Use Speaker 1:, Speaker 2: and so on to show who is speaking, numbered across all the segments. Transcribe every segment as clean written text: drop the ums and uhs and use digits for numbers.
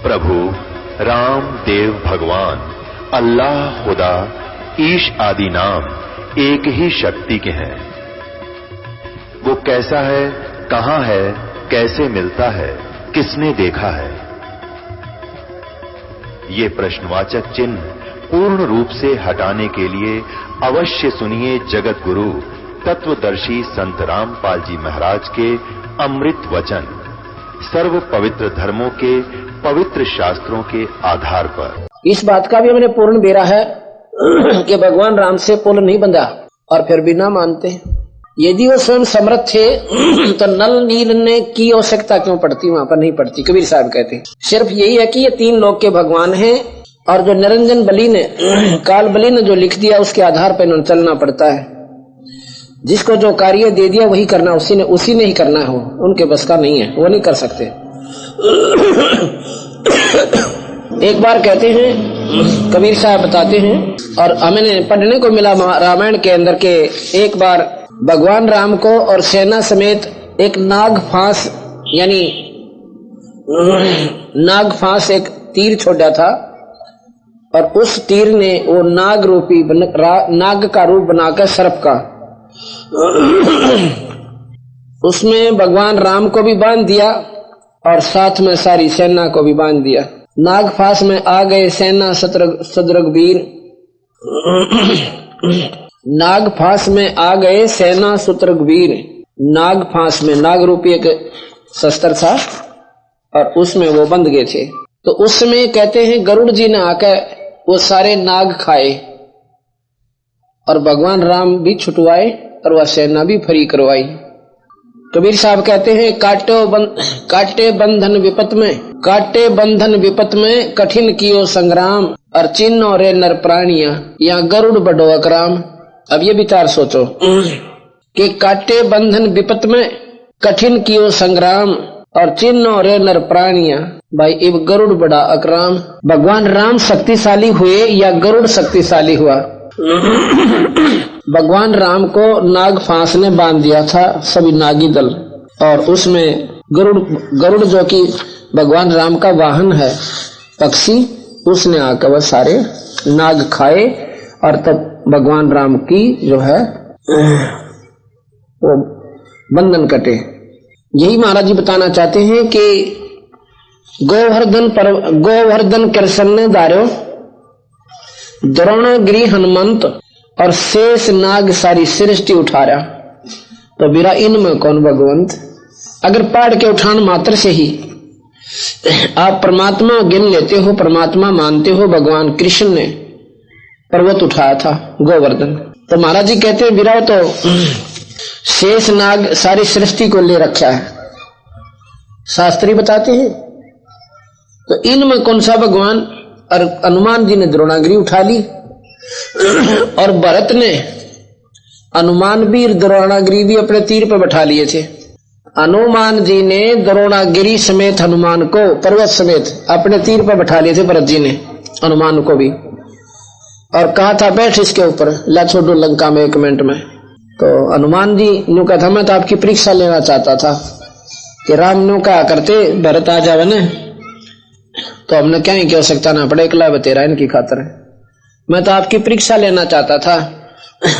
Speaker 1: प्रभु राम देव भगवान अल्लाह खुदा ईश आदि नाम एक ही शक्ति के हैं। वो कैसा है, कहां है, कैसे मिलता है, किसने देखा है? ये प्रश्नवाचक चिन्ह पूर्ण रूप से हटाने के लिए अवश्य सुनिए जगत गुरु तत्वदर्शी संत रामपाल जी महाराज के अमृत वचन, सर्व पवित्र धर्मों के पवित्र शास्त्रों के आधार पर।
Speaker 2: इस बात का भी हमने पूर्ण बेरा है कि भगवान राम से पुल नहीं बंधा और फिर भी ना मानते। यदि वो स्वयं समर्थ थे तो नल नील ने की आवश्यकता क्यों पड़ती, वहां पर नहीं पड़ती। कबीर साहब कहते हैं सिर्फ यही है कि ये तीन लोक के भगवान हैं और जो निरंजन बली ने काल बली ने जो लिख दिया उसके आधार पर इन्होंने चलना पड़ता है। जिसको जो कार्य दे दिया वही करना उसी ने ही करना हो, उनके बस का नहीं है, वो नहीं कर सकते। एक बार कहते हैं कबीर साहब बताते हैं और हमें पढ़ने को मिला रामायण के अंदर के एक बार भगवान राम को और सेना समेत एक नाग फांस यानी नाग फांस एक तीर छोड़ा था और उस तीर ने वो नाग रूपी नाग का रूप बनाकर सर्प का उसमें भगवान राम को भी बांध दिया और साथ में सारी सेना को भी बांध दिया। नाग फांस में आ गए सेना सदरग वीर नाग फांस में आ गए सेना सुतरग वीर। नाग फांस में नाग रूपी एक शस्त्र था और उसमें वो बंध गए थे। तो उस समय कहते हैं गरुड़ जी ने आकर वो सारे नाग खाए और भगवान राम भी छुटवाए और वह सेना भी फ्री करवाई। कबीर साहब कहते हैं काटे बंधन विपत में कठिन कियो संग्राम और चिन्ह रे नर प्राणिया या गरुड़ बड़ो अकराम। अब ये विचार सोचो कि काटे बंधन विपत में कठिन कियो संग्राम और चिन्ह रे नर प्राणिया, भाई इब गरुड़ बड़ा अकराम। भगवान राम शक्तिशाली हुए या गरुड़ शक्तिशाली हुआ? भगवान राम को नाग फांस ने बांध दिया था सभी नागी दल और उसमें गरुड़ जो कि भगवान राम का वाहन है पक्षी, उसने आकर वह सारे नाग खाए और तब भगवान राम की जो है वो बंधन कटे। यही महाराज जी बताना चाहते हैं कि गोवर्धन कृष्ण ने दारो द्रोणगिरी हनुमंत और शेष नाग सारी सृष्टि उठा रहा, तो बिरा इनमें कौन भगवंत। अगर पहाड़ के उठान मात्र से ही आप परमात्मा गिन लेते हो, परमात्मा मानते हो, भगवान कृष्ण ने पर्वत उठाया था गोवर्धन। तो महाराज जी कहते हैं बिरा तो शेष नाग सारी सृष्टि को ले रखा है, शास्त्री बताते हैं। तो इनमें कौन सा भगवान? और हनुमान जी ने द्रोणागिरी उठा ली और भरत ने हनुमान भी द्रोणागिरी भी अपने तीर पर बैठा लिए थे। हनुमान जी ने द्रोणागिरी समेत हनुमान को पर्वत समेत अपने तीर पर बैठा लिए थे, भरत जी ने हनुमान को भी, और कहा था बैठ इसके ऊपर, ला छोड़ो लंका में 1 मिनट में। तो हनुमान जी ने कहा था मैं तो आपकी परीक्षा लेना चाहता था कि राम ने कहा करते भरत आ जावे न तो हमने क्या ही क्यों सकता ना पड़े, एकला बतेरा इनकी खातर है। मैं तो आपकी परीक्षा लेना चाहता था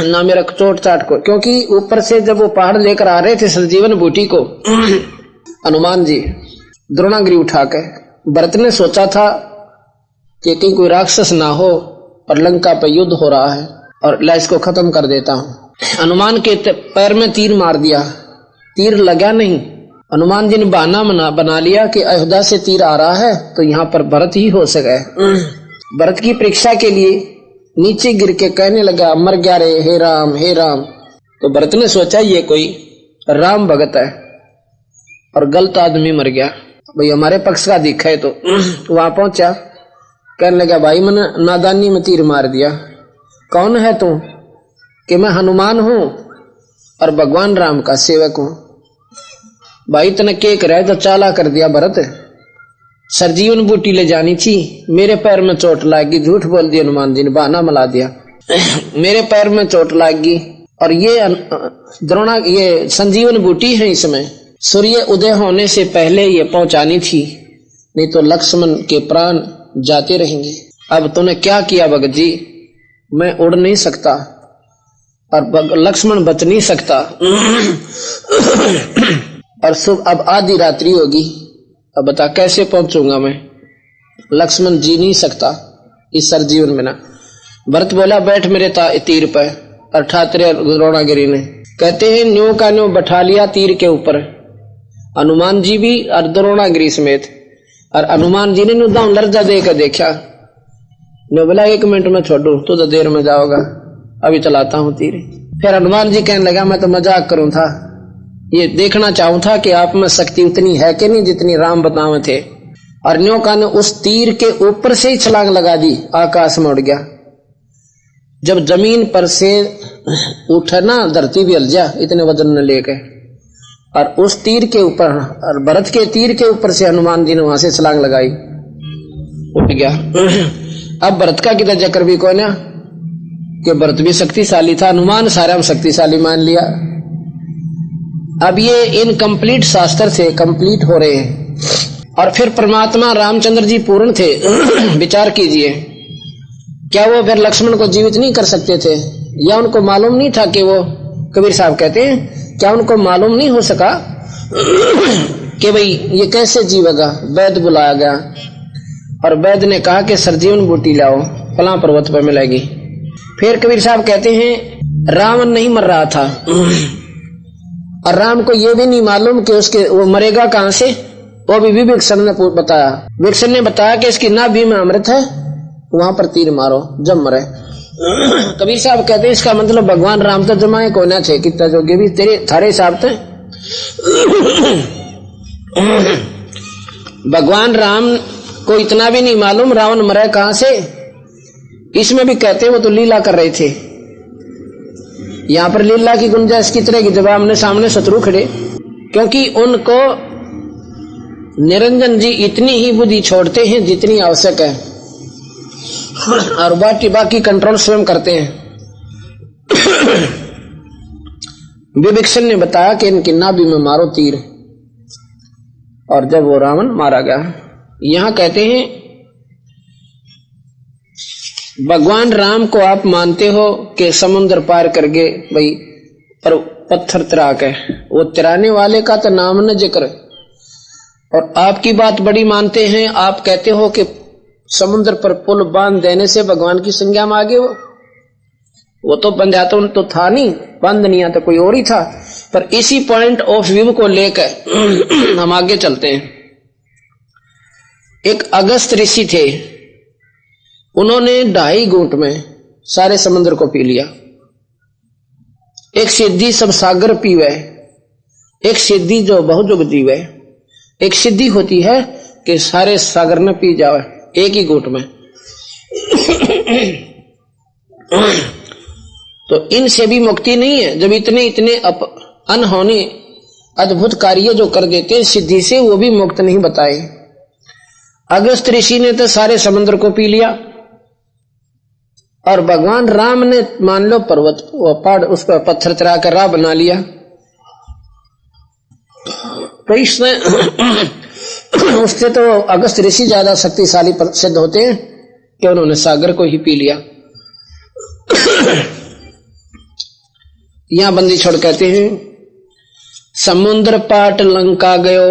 Speaker 2: ना मेरा चोट चाट को, क्योंकि ऊपर से जब वो पहाड़ लेकर आ रहे थे संजीवन बूटी को हनुमान जी द्रोणागिरी उठा के, भरत ने सोचा था कि कहीं कोई राक्षस ना हो और लंका पर युद्ध हो रहा है और ला इसको खत्म कर देता हूं। हनुमान के पैर में तीर मार दिया, तीर लगा नहीं। हनुमान जी ने बहाना बना लिया कि अयोध्या से तीर आ रहा है तो यहाँ पर भरत ही हो सके। भरत की परीक्षा के लिए नीचे गिर के कहने लगा मर गया रे हे राम हे राम। तो भरत ने सोचा ये कोई राम भगत है और गलत आदमी मर गया, भाई हमारे पक्ष का दिखा है। तो वहां पहुंचा, कहने लगा भाई मैंने नादानी में तीर मार दिया। कौन है तू? कि मैं हनुमान हूं और भगवान राम का सेवक हूं। भाई तने के करे तो चाला कर दिया भरत, सरजीवन बूटी ले जानी थी, मेरे पैर में चोट लागी। झूठ बोल दिया हनुमान जी ने, बहाना मिला दिया मेरे पैर में चोट लागी और ये संजीवन बूटी है, इसमें सूर्य उदय होने से पहले ये पहुंचानी थी नहीं तो लक्ष्मण के प्राण जाते रहेंगे। अब तूने क्या किया भगत जी? मैं उड़ नहीं सकता और लक्ष्मण बच नहीं सकता और अब आधी रात्रि होगी, अब बता कैसे पहुंचूंगा मैं? लक्ष्मण जी नहीं सकता इस सरजीवन बिना। भरत बोला बैठ मेरे तीर पर, और ठात्रे द्रोणागिरी ने कहते हैं न्यो का न्यो बैठा लिया तीर के ऊपर, हनुमान जी भी और द्रोणागिरी समेत। और हनुमान जी ने नुदाऊ लर्जा देकर देखा, ने बोला 1 मिनट में छोड़ू, तू तो देर में जाओगा, अभी चलाता हूं तीर। फिर हनुमान जी कहने लगा मैं तो मजाक करूं था, ये देखना चाहूं था कि आप में शक्ति उतनी है कि नहीं जितनी राम बतावे थे। और न्यो का ने उस तीर के ऊपर से ही छलांग लगा दी, आकाश में उड़ गया। जब जमीन पर से उठा ना, धरती भी हिल जा इतने वजन ने लेके, और उस तीर के ऊपर, और भरत के तीर के ऊपर से हनुमान जी ने वहां से छलांग लगाई, उठ गया। अब भरत का किधर जकर भी कोई ना कि भरत भी शक्तिशाली था, हनुमान सारा शक्तिशाली मान लिया। अब ये इनकम्प्लीट शास्त्र से कंप्लीट हो रहे हैं। और फिर परमात्मा रामचंद्र जी पूर्ण थे विचार कीजिए, क्या वो फिर लक्ष्मण को जीवित नहीं कर सकते थे? या उनको मालूम नहीं था कि वो, कबीर साहब कहते हैं, क्या उनको मालूम नहीं हो सका कि भाई ये कैसे जीवेगा? वैद्य बुलाया गया और वैद्य ने कहा कि सरजीवन बूटी लाओ, फलां पर्वत पर मिलेगी। फिर कबीर साहब कहते हैं रावण नहीं मर रहा था और राम को यह भी नहीं मालूम कि उसके वो मरेगा कहां से, वो भी विभीषण ने बताया। विभीषण ने बताया कि इसकी नाभि में अमृत है, वहां पर तीर मारो जब मरे। कबीर साहब कहते हैं इसका मतलब भगवान राम तो जमाए को ना छे कितना जोगे भी तेरे थारे हिसाब से भगवान राम को इतना भी नहीं मालूम रावण मरे कहां से। इसमें भी कहते हैं वो तो लीला कर रहे थे। यहां पर लीला की गुंजाइश की तरह की जब आमने सामने शत्रु खड़े, क्योंकि उनको निरंजन जी इतनी ही बुद्धि छोड़ते हैं जितनी आवश्यक है, और बाकी कंट्रोल स्वयं करते हैं। विभीषण ने बताया कि इनकी नाभि में मारो तीर, और जब वो रावण मारा गया। यहां कहते हैं भगवान राम को आप मानते हो कि समुद्र पार कर गए भाई, पर पत्थर तिरा के, वो तिराने वाले का तो नाम न जिक्र। और आपकी बात बड़ी मानते हैं, आप कहते हो कि समुद्र पर पुल बांध देने से भगवान की संज्ञा में आ गए। वो तो बंधा तो था नहीं, बांधनिया तो कोई और ही था। पर इसी पॉइंट ऑफ व्यू को लेकर हम आगे चलते हैं। एक अगस्त ऋषि थे, उन्होंने 2.5 घूंट में सारे समुद्र को पी लिया। एक सिद्धि सब सागर पीवे, एक सिद्धि जो बहुजुग जीवे। एक सिद्धि होती है कि सारे सागर ने पी जावे एक ही घूंट में। तो इनसे भी मुक्ति नहीं है। जब इतने अनहोनी अद्भुत कार्य जो कर देते सिद्धि से, वो भी मुक्त नहीं बताए। अगस्त ऋषि ने तो सारे समुद्र को पी लिया, और भगवान राम ने मान लो पर्वत वो पहाड़ उस पर पत्थर चढ़ा कर राह बना लिया। तो इसमें उससे तो अगस्त ऋषि ज्यादा शक्तिशाली सिद्ध होते हैं कि उन्होंने सागर को ही पी लिया। यहां बंदी छोड़ कहते हैं समुद्र पाट लंका गयो,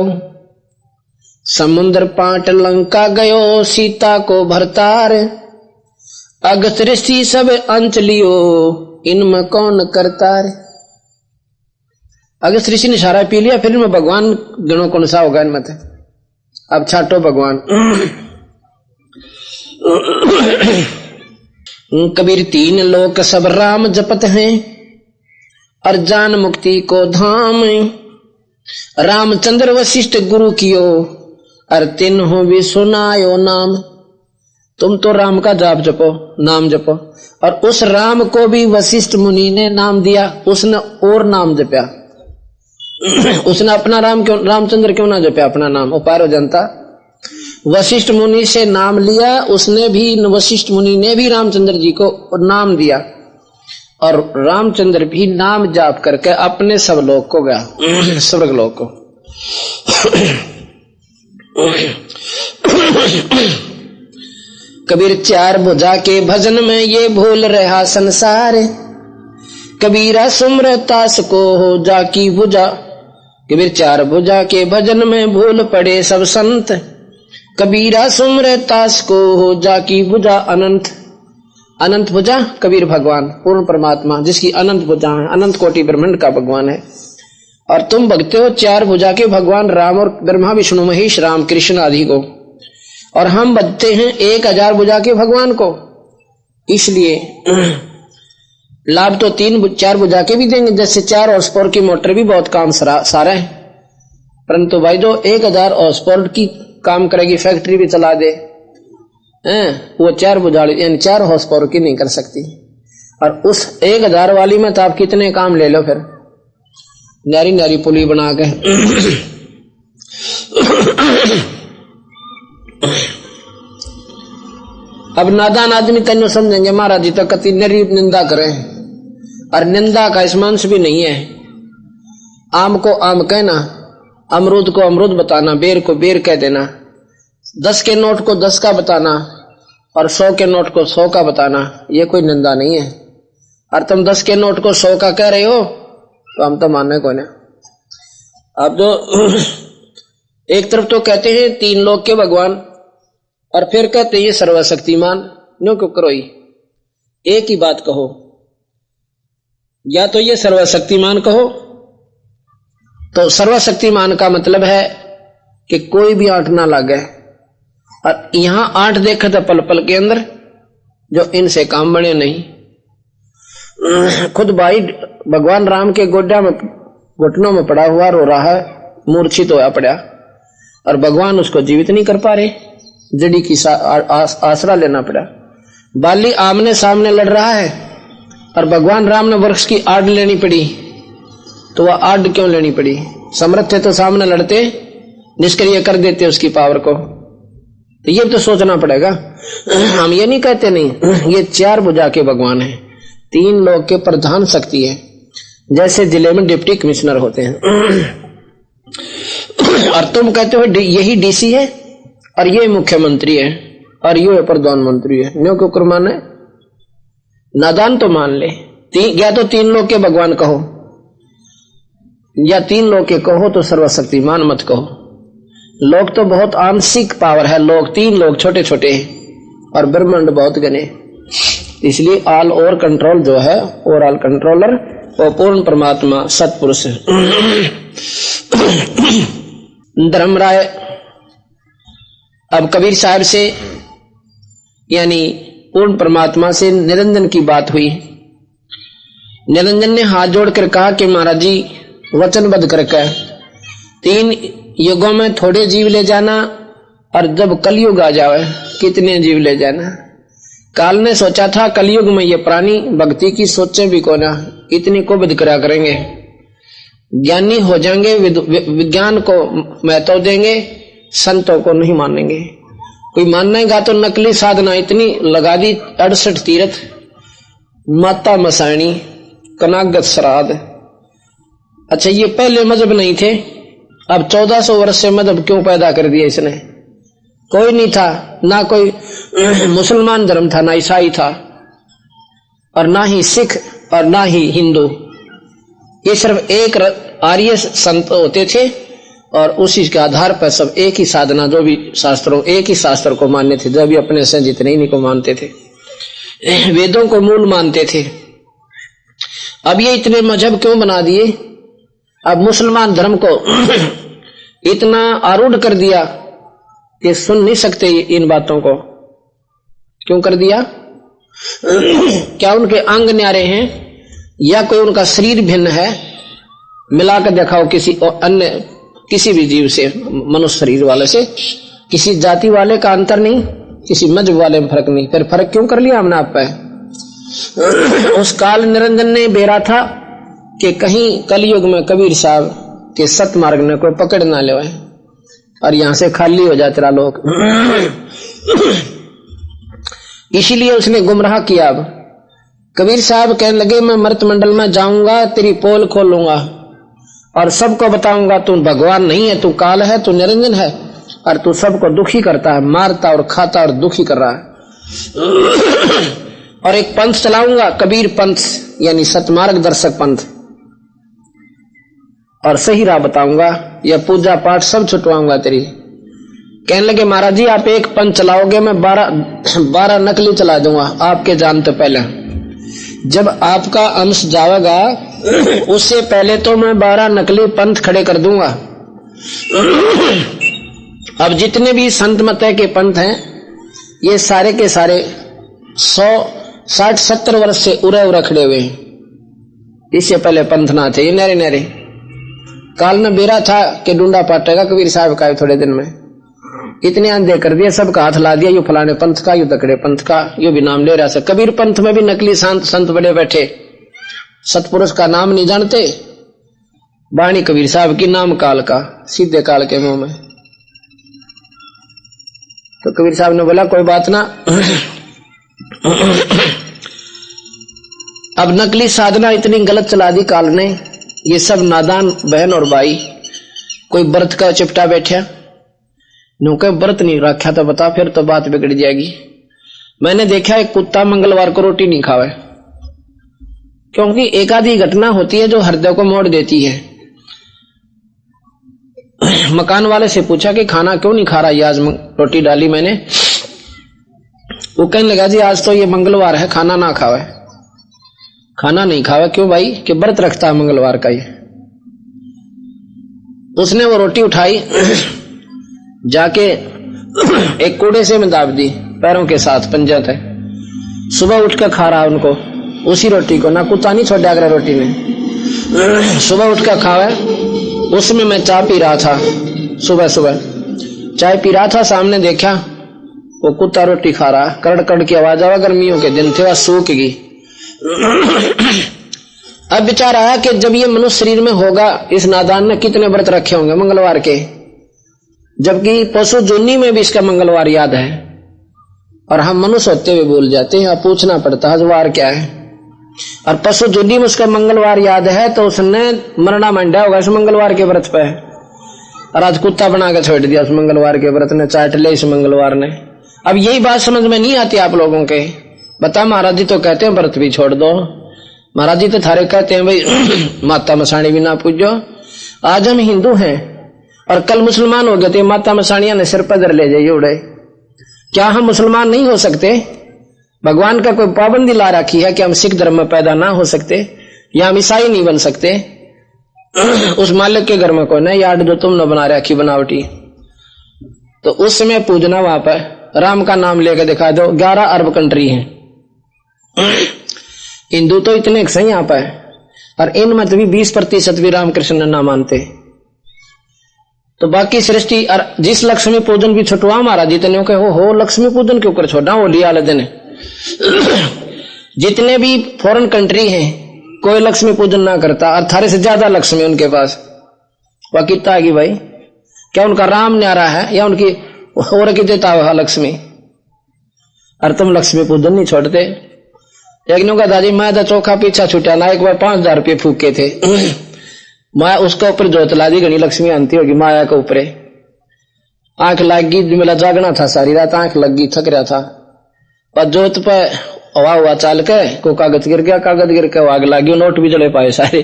Speaker 2: समुद्र पाट लंका गयो, सीता को भरतार। अगस्त ऋषि सब अंच लियो, इनमें कौन करतार। अगस्त ऋषि ने सारा पी लिया, फिर में भगवान गणों को नशा होगा इनमें। अब छाटो भगवान। कबीर 3 लोक सब राम जपत हैं, और जान मुक्ति को धाम। रामचंद्र वशिष्ठ गुरु कियो, और तिन्हों भी सुनायो नाम। तुम तो राम का जाप जपो, नाम जपो। और उस राम को भी वशिष्ठ मुनि ने नाम दिया, उसने और नाम जपया। उसने अपना राम क्यों, रामचंद्र क्यों ना जपया अपना नाम, उपार हो जनता। वशिष्ठ मुनि से नाम लिया उसने भी, वशिष्ठ मुनि ने भी रामचंद्र जी को नाम दिया, और रामचंद्र भी नाम जाप करके अपने सब लोक को गया, स्वर्ग लोक को। कबीर चार भुजा के भजन में ये भूल रहा संसार, कबीरा सुमरतास को हो जाकी भुजा। कबीर चार भुजा के भजन में भूल पड़े सब संत, कबीरा सुमरतास को हो जाकी भुजा अनंत। अनंत भुजा कबीर भगवान पूर्ण परमात्मा जिसकी अनंत भुजा है, अनंत कोटि ब्रह्मांड का भगवान है। और तुम भगते हो चार भुजा के भगवान राम और ब्रह्मा विष्णु महेश राम कृष्ण आदि को, और हम भजते हैं 1000 भुजा के भगवान को। इसलिए लाभ तो 4 भुजा के भी देंगे, जैसे 4 हॉर्स पावर की मोटर भी बहुत काम सारा है, परंतु भाई जो 1000 हॉर्स पावर की काम करेगी, फैक्ट्री भी चला दे, वो 4 भुजा यानी 4 हॉर्स पावर की नहीं कर सकती। और उस 1000 वाली में तो आप कितने काम ले लो, फिर नारी नारी पुली बना के। अब नादान आदमी तेन समझेंगे महाराज जी तो कति नरी निंदा करें, और निंदा का स्मांस भी नहीं है। आम को आम कहना, अमरूद को अमरूद बताना, बेर को बेर कह देना, 10 के नोट को 10 का बताना और 100 के नोट को 100 का बताना, ये कोई निंदा नहीं है। और तुम 10 के नोट को 100 का कह रहे हो तो हम तो मानने को नहीं। अब जो एक तरफ तो कहते हैं 3 लोक के भगवान, और फिर कहते हैं ये सर्वशक्तिमान, नो क्यों करो, एक ही बात कहो, या तो ये सर्वशक्तिमान कहो। तो सर्वशक्तिमान का मतलब है कि कोई भी आंट ना लगे, और यहां आंट देखे तो पल पल के अंदर जो इनसे काम बने नहीं। खुद भाई भगवान राम के गोड्या में घुटनों में पड़ा हुआ रो रहा है, मूर्छित होया पड़ा, और भगवान उसको जीवित नहीं कर पा रहे, जड़ी की आसरा लेना पड़ा। बाली आमने सामने लड़ रहा है और भगवान राम ने वृक्ष की आड़ लेनी पड़ी, तो वह आड़ क्यों लेनी पड़ी? समर्थ थे तो सामने लड़ते, निष्क्रिय कर देते उसकी पावर को। तो ये तो सोचना पड़ेगा। हम ये नहीं कहते नहीं, ये 4 भुजा के भगवान है, 3 लोक के प्रधान शक्ति है, जैसे जिले में डिप्टी कमिश्नर होते हैं। और तुम कहते हो यही डीसी है और ये मुख्यमंत्री है और ये प्रधानमंत्री है, न्यों क्यों कर माने? नादान तो मान ले, या तो 3 लोक के भगवान कहो, या 3 लोक के कहो तो सर्वशक्तिमान मत कहो। लोग तो बहुत आंशिक पावर है, लोग 3 लोग छोटे छोटे और ब्रह्मांड बहुत घने। इसलिए ऑल ओवर कंट्रोल जो है, ओवरऑल कंट्रोलर वो पूर्ण परमात्मा सतपुरुष है। धर्मराय अब कबीर साहब से यानी पूर्ण परमात्मा से निरंजन की बात हुई। निरंजन ने हाथ जोड़कर कहा कि महाराज जी वचनबद्ध करके 3 युगों में थोड़े जीव ले जाना, और जब कलयुग आ जाए कितने जीव ले जाना। काल ने सोचा था कलयुग में ये प्राणी भक्ति की सोचे भी को ना, इतनी को विद करा करेंगे, ज्ञानी हो जाएंगे, विज्ञान को महत्व देंगे, संतों को नहीं मानेंगे। कोई मानेगा तो नकली साधना इतनी लगा दी, 68 तीर्थ, माता मसाणी, कनागत श्राद्ध। अच्छा ये पहले मजहब नहीं थे, अब 1400 वर्ष से मजहब क्यों पैदा कर दिया इसने? कोई नहीं था, ना कोई मुसलमान धर्म था, ना ईसाई था, और ना ही सिख और ना ही हिंदू। ये सिर्फ एक आर्य संत होते थे, और उसी के आधार पर सब एक ही साधना, जो भी शास्त्रों, एक ही शास्त्र को मानते थे, जो भी अपने से जितने इन्हीं को मानते थे, वेदों को मूल मानते थे। अब ये इतने मजहब क्यों बना दिए? अब मुसलमान धर्म को इतना आरूढ़ कर दिया कि सुन नहीं सकते इन बातों को। क्यों कर दिया? क्या उनके अंग न्यारे हैं, या कोई उनका शरीर भिन्न है? मिलाकर दिखाओ किसी अन्य किसी भी जीव से, मनुष्य शरीर वाले से, किसी जाति वाले का अंतर नहीं, किसी मजहब वाले में फर्क नहीं। फिर फर्क क्यों कर लिया हमने आप पे? उस काल निरंजन ने बेरा था कि कहीं कलयुग में कबीर साहब के सतमार्ग ने कोई पकड़ ना ले और यहां से खाली हो जाए तेरा लोग। इसीलिए उसने गुमराह किया। अब कबीर साहब कहने लगे मैं मर्त मंडल में जाऊंगा, तेरी पोल खोलूंगा और सबको बताऊंगा तू भगवान नहीं है, तू काल है, तू निरंजन है, और तू सबको दुखी करता है, मारता और खाता और दुखी कर रहा है। और एक पंथ चलाऊंगा, कबीर पंथ, यानी सतमार्ग दर्शक पंथ, और सही राह बताऊंगा, यह पूजा पाठ सब छुटवाऊंगा तेरी। कहने लगे महाराज जी आप एक पंथ चलाओगे, मैं 12 नकली चला दूंगा आपके जानते पहले। जब आपका अंश जाएगा उससे पहले तो मैं 12 नकली पंथ खड़े कर दूंगा। अब जितने भी संत मत के पंथ हैं ये सारे के सारे 160-70 वर्ष से उरे खड़े हुए हैं। इससे पहले पंथ ना थे, ये नरे नरे। काल में बेरा था कि डूंडा पाटेगा कबीर साहब का, थोड़े दिन में इतने अंधे कर दिए, सबका हाथ ला दिया, यू फलाने पंथ का, यू तकड़े पंथ का, यू भी नाम ले रहा है। कबीर पंथ में भी नकली संत बड़े बैठे, सतपुरुष का नाम नहीं जानते, बाणी कबीर साहब की, नाम काल का, सीधे काल के मुंह में। तो कबीर साहब ने बोला कोई बात ना। अब नकली साधना इतनी गलत चला दी काल ने, ये सब नादान बहन और भाई कोई व्रत का चिपटा बैठा, नुके व्रत नहीं रखा तो बता, फिर तो बात बिगड़ जाएगी। मैंने देखा एक कुत्ता मंगलवार को रोटी नहीं खावे, क्योंकि एक आधी घटना होती है जो हृदय को मोड़ देती है। मकान वाले से पूछा कि खाना क्यों नहीं खा रहा, ये आज रोटी डाली मैंने। वो कहने लगा जी आज तो ये मंगलवार है, खाना ना खावे। खाना नहीं खावे क्यों भाई? कि व्रत रखता है मंगलवार का ये। उसने वो रोटी उठाई, जाके एक कूड़े से में दाब दी पैरों के साथ, पंजा थे। सुबह उठ कर खा रहा उनको, उसी रोटी को, ना कुत्ता नहीं छोड़ा अगर रोटी ने। सुबह उठ कर खावे। उसमें मैं चाय पी रहा था, सुबह सुबह चाय पी रहा था, सामने देखा वो कुत्ता रोटी खा रहा, कड़ कड़ की आवाज आवा, गर्मियों के दिन थे, वह सूख गई। अब विचार आया कि जब ये मनुष्य शरीर में होगा, इस नादान ने कितने व्रत रखे होंगे मंगलवार के, जबकि पशु जोनी में भी इसका मंगलवार याद है, और हम मनुष्य होते हुए भूल जाते हैं। पूछना पड़ता है वार क्या है, और पशु जोनी में उसका मंगलवार याद है तो उसने मरना मंडा होगा इस मंगलवार के व्रत पे, और आज कुत्ता बना के छोड़ दिया उस मंगलवार के व्रत ने, चाट ले इस मंगलवार ने। अब यही बात समझ में नहीं आती आप लोगों के। बता महाराज जी तो कहते हैं व्रत भी छोड़ दो, महाराज जी तो थारे कहते हैं भाई माता मसाणी भी ना पूजो। आज हम हिंदू हैं और कल मुसलमान हो गए तो माता मसाणिया ने सिर पर धर ले जाइए उड़े। क्या हम मुसलमान नहीं हो सकते? भगवान का कोई पाबंदी ला रखी है कि हम सिख धर्म में पैदा ना हो सकते, या हम ईसाई नहीं बन सकते? उस मालिक के घर में कोई नहीं यार्ड जो तुमने बना रखी बनावटी, तो उस समय पूजना वहां पर राम का नाम लेकर दिखा दो। 11 अरब कंट्री है, हिंदू तो इतने सही यहाँ पर, और इनमें तो भी 20% भी रामकृष्ण ना मानते। तो बाकी सृष्टि, और जिस लक्ष्मी पूजन भी छुटवा महाराज जी तने हो लक्ष्मी पूजन के ऊपर छोड़ा वो लिया दिन। जितने भी फॉरेन कंट्री हैं कोई लक्ष्मी पूजन ना करता, और थारे से ज्यादा लक्ष्मी उनके पास। वह कितना की भाई, क्या उनका राम न्यारा है या उनकी और की देता हुआ लक्ष्मी? और तुम लक्ष्मी पूजन नहीं छोड़ते। एक ने कहा दादी मैं तो चौखा पीछा छुटा ना, एक बार 5000 रुपये फूके थे, माया उसके ऊपर जोत ला दी, घनी लक्ष्मी आती होगी माया के ऊपर। आंख लग गई, मेरा जागना था सारी रात, आंख लग गई, थक रहा था, पर जोत पे हवा हुआ चाल के को कागज गिर गया, कागज गिर के आग लग गई, नोट भी जले पाए सारे,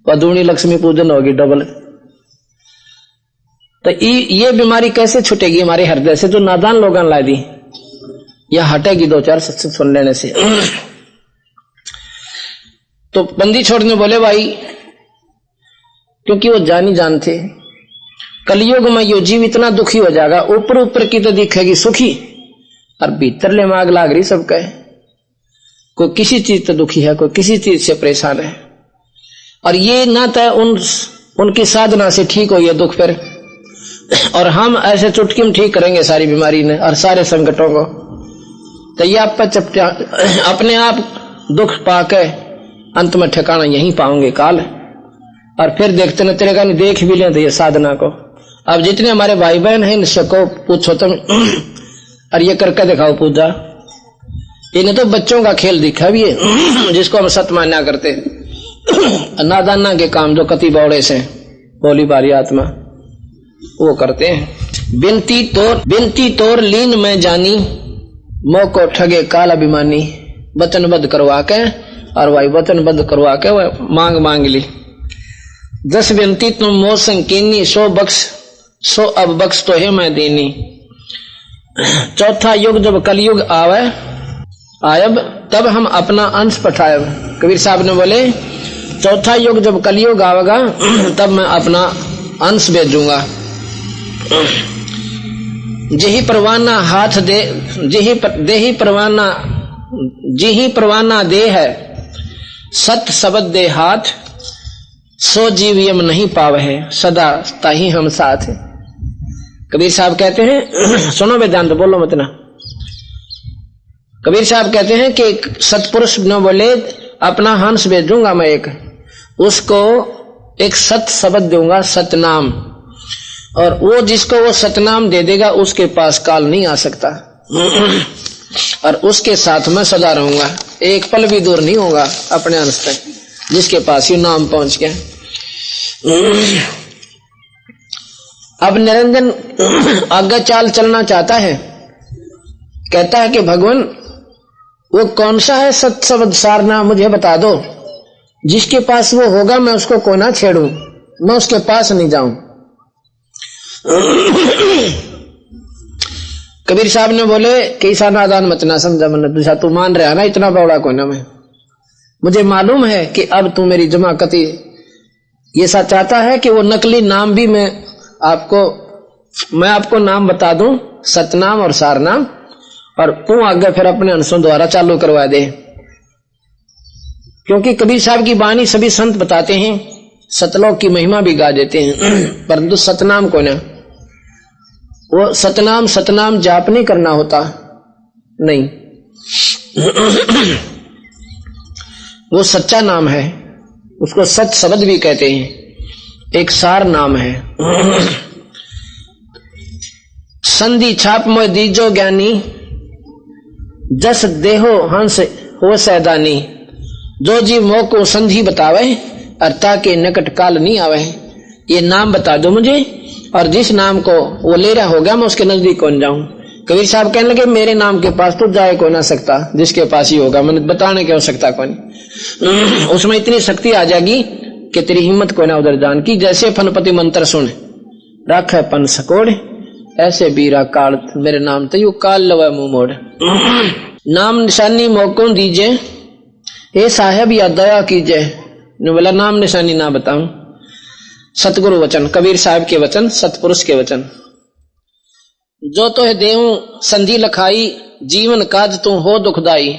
Speaker 2: पर दूनी लक्ष्मी पूजन होगी डबल। तो ये बीमारी कैसे छूटेगी हमारे हृदय से जो नादान लोगों ला दी? यह हटेगी 2-4 सत्संग सुन लेने से। तो बंदी छोड़ने बोले भाई, क्योंकि वो जानी जान थे कलयुग में यो जीव इतना दुखी हो जाएगा, ऊपर ऊपर की तो दिखेगी सुखी और भीतर ले माग लाग रही सबका। कोई किसी चीज तो दुखी है, कोई किसी चीज से परेशान है, और ये ना तो उनकी साधना से ठीक हो ये दुख फिर, और हम ऐसे चुटकी में ठीक करेंगे सारी बीमारी ने और सारे संकटों को। तो ये आप चपटा अपने आप दुख पाके अंत में ठिकाना यहीं पाओगे काल। और फिर देखते न तेरे का नहीं देख भी लें तो ये साधना को। अब जितने हमारे भाई बहन हैं इनसे को पूछो तुम, और ये करके दिखाओ पूजा। इन्हें तो बच्चों का खेल दिखा भी है जिसको हम सत मान्या करते, नादाना के काम जो कति बौड़े से भोली भारी आत्मा वो करते हैं। बिनती तोर लीन में जानी, मोको ठगे काल अभिमानी। वचनबद्ध करवा के और वही वचनबद्ध करवा के वह मांग ली। 10 बिनती तुम मोह संकीनी, 100 बख्श 100 अब बख्श तो है मैं देनी। चौथा युग जब कलयुग आयब तब हम अपना अंश पठायब। कबीर साहब ने बोले चौथा युग जब कलयुग आवेगा तब मैं अपना अंश भेजूंगा। जिही परवाना हाथ दे, जिही परवाना दे है, सत शब्द दे हाथ, सो जीव यम नहीं पावे है, सदा ताही हम साथ। कबीर साहब कहते हैं सुनो वेदांत, बोलो मत ना। कबीर साहब कहते हैं कि सतपुरुष न बोले अपना हंस भेजूंगा मैं एक, उसको एक सत शब्द दूंगा, सतनाम, और वो जिसको वो सतनाम दे देगा उसके पास काल नहीं आ सकता और उसके साथ मैं सदा रहूंगा, एक पल भी दूर नहीं होगा अपने अंश तक, जिसके पास ये नाम पहुंच गया। अब निरंजन आगे चाल चलना चाहता है, कहता है कि भगवान वो कौन सा है सत शब्द सार नाम मुझे बता दो, जिसके पास वो होगा मैं उसको को ना छेड़ूं, मैं उसके पास नहीं जाऊं। कबीर साहब ने बोले कि ऐसा नादान मत ना समझा, मैंने दूसरा तू मान रहा ना, इतना बड़ा कोई ना, मैं मुझे मालूम है कि अब तू मेरी जमाकती ये सा चाहता है कि वो नकली नाम भी मैं आपको नाम बता दूं, सतनाम और सारनाम, और तू आगे फिर अपने अंशों द्वारा चालू करवा दे। क्योंकि कबीर साहब की वाणी सभी संत बताते हैं, सतलोक की महिमा भी गा देते हैं, परंतु सतनाम को ना, वो सतनाम जाप नहीं करना होता, नहीं वो सच्चा नाम है, उसको सत शब्द भी कहते हैं, एक सार नाम है। संधि छाप मोय दीजो ज्ञानी, जस देहो हंस हो सैदानी। जो जीव मोह को संधि बतावे अर्थात के निकट काल नहीं आवे, ये नाम बता दो मुझे, और जिस नाम को वो ले रहा होगा मैं उसके नजदीक कौन जाऊं। कबीर साहब कहने लगे मेरे नाम के पास तो जाए को ना सकता, जिसके पास ही होगा मैंने बताने की आवश्यकता कौन, उसमें इतनी शक्ति आ जाएगी कि तेरी हिम्मत को ना उधर जान की। जैसे फनपति मंत्र सुन रख पन सकोड़, ऐसे बीरा काल मेरे नाम तो यू काल लवा मुंह मोड़। नाम निशानी मौकों दीजिए, हे साहेब या दया कीजिए। बोला नाम निशानी ना बताऊं, सतगुरु वचन, कबीर साहब के वचन, सतपुरुष के वचन। जो तो है देहूं संधि लखाई, जीवन काज तू हो दुखदाई।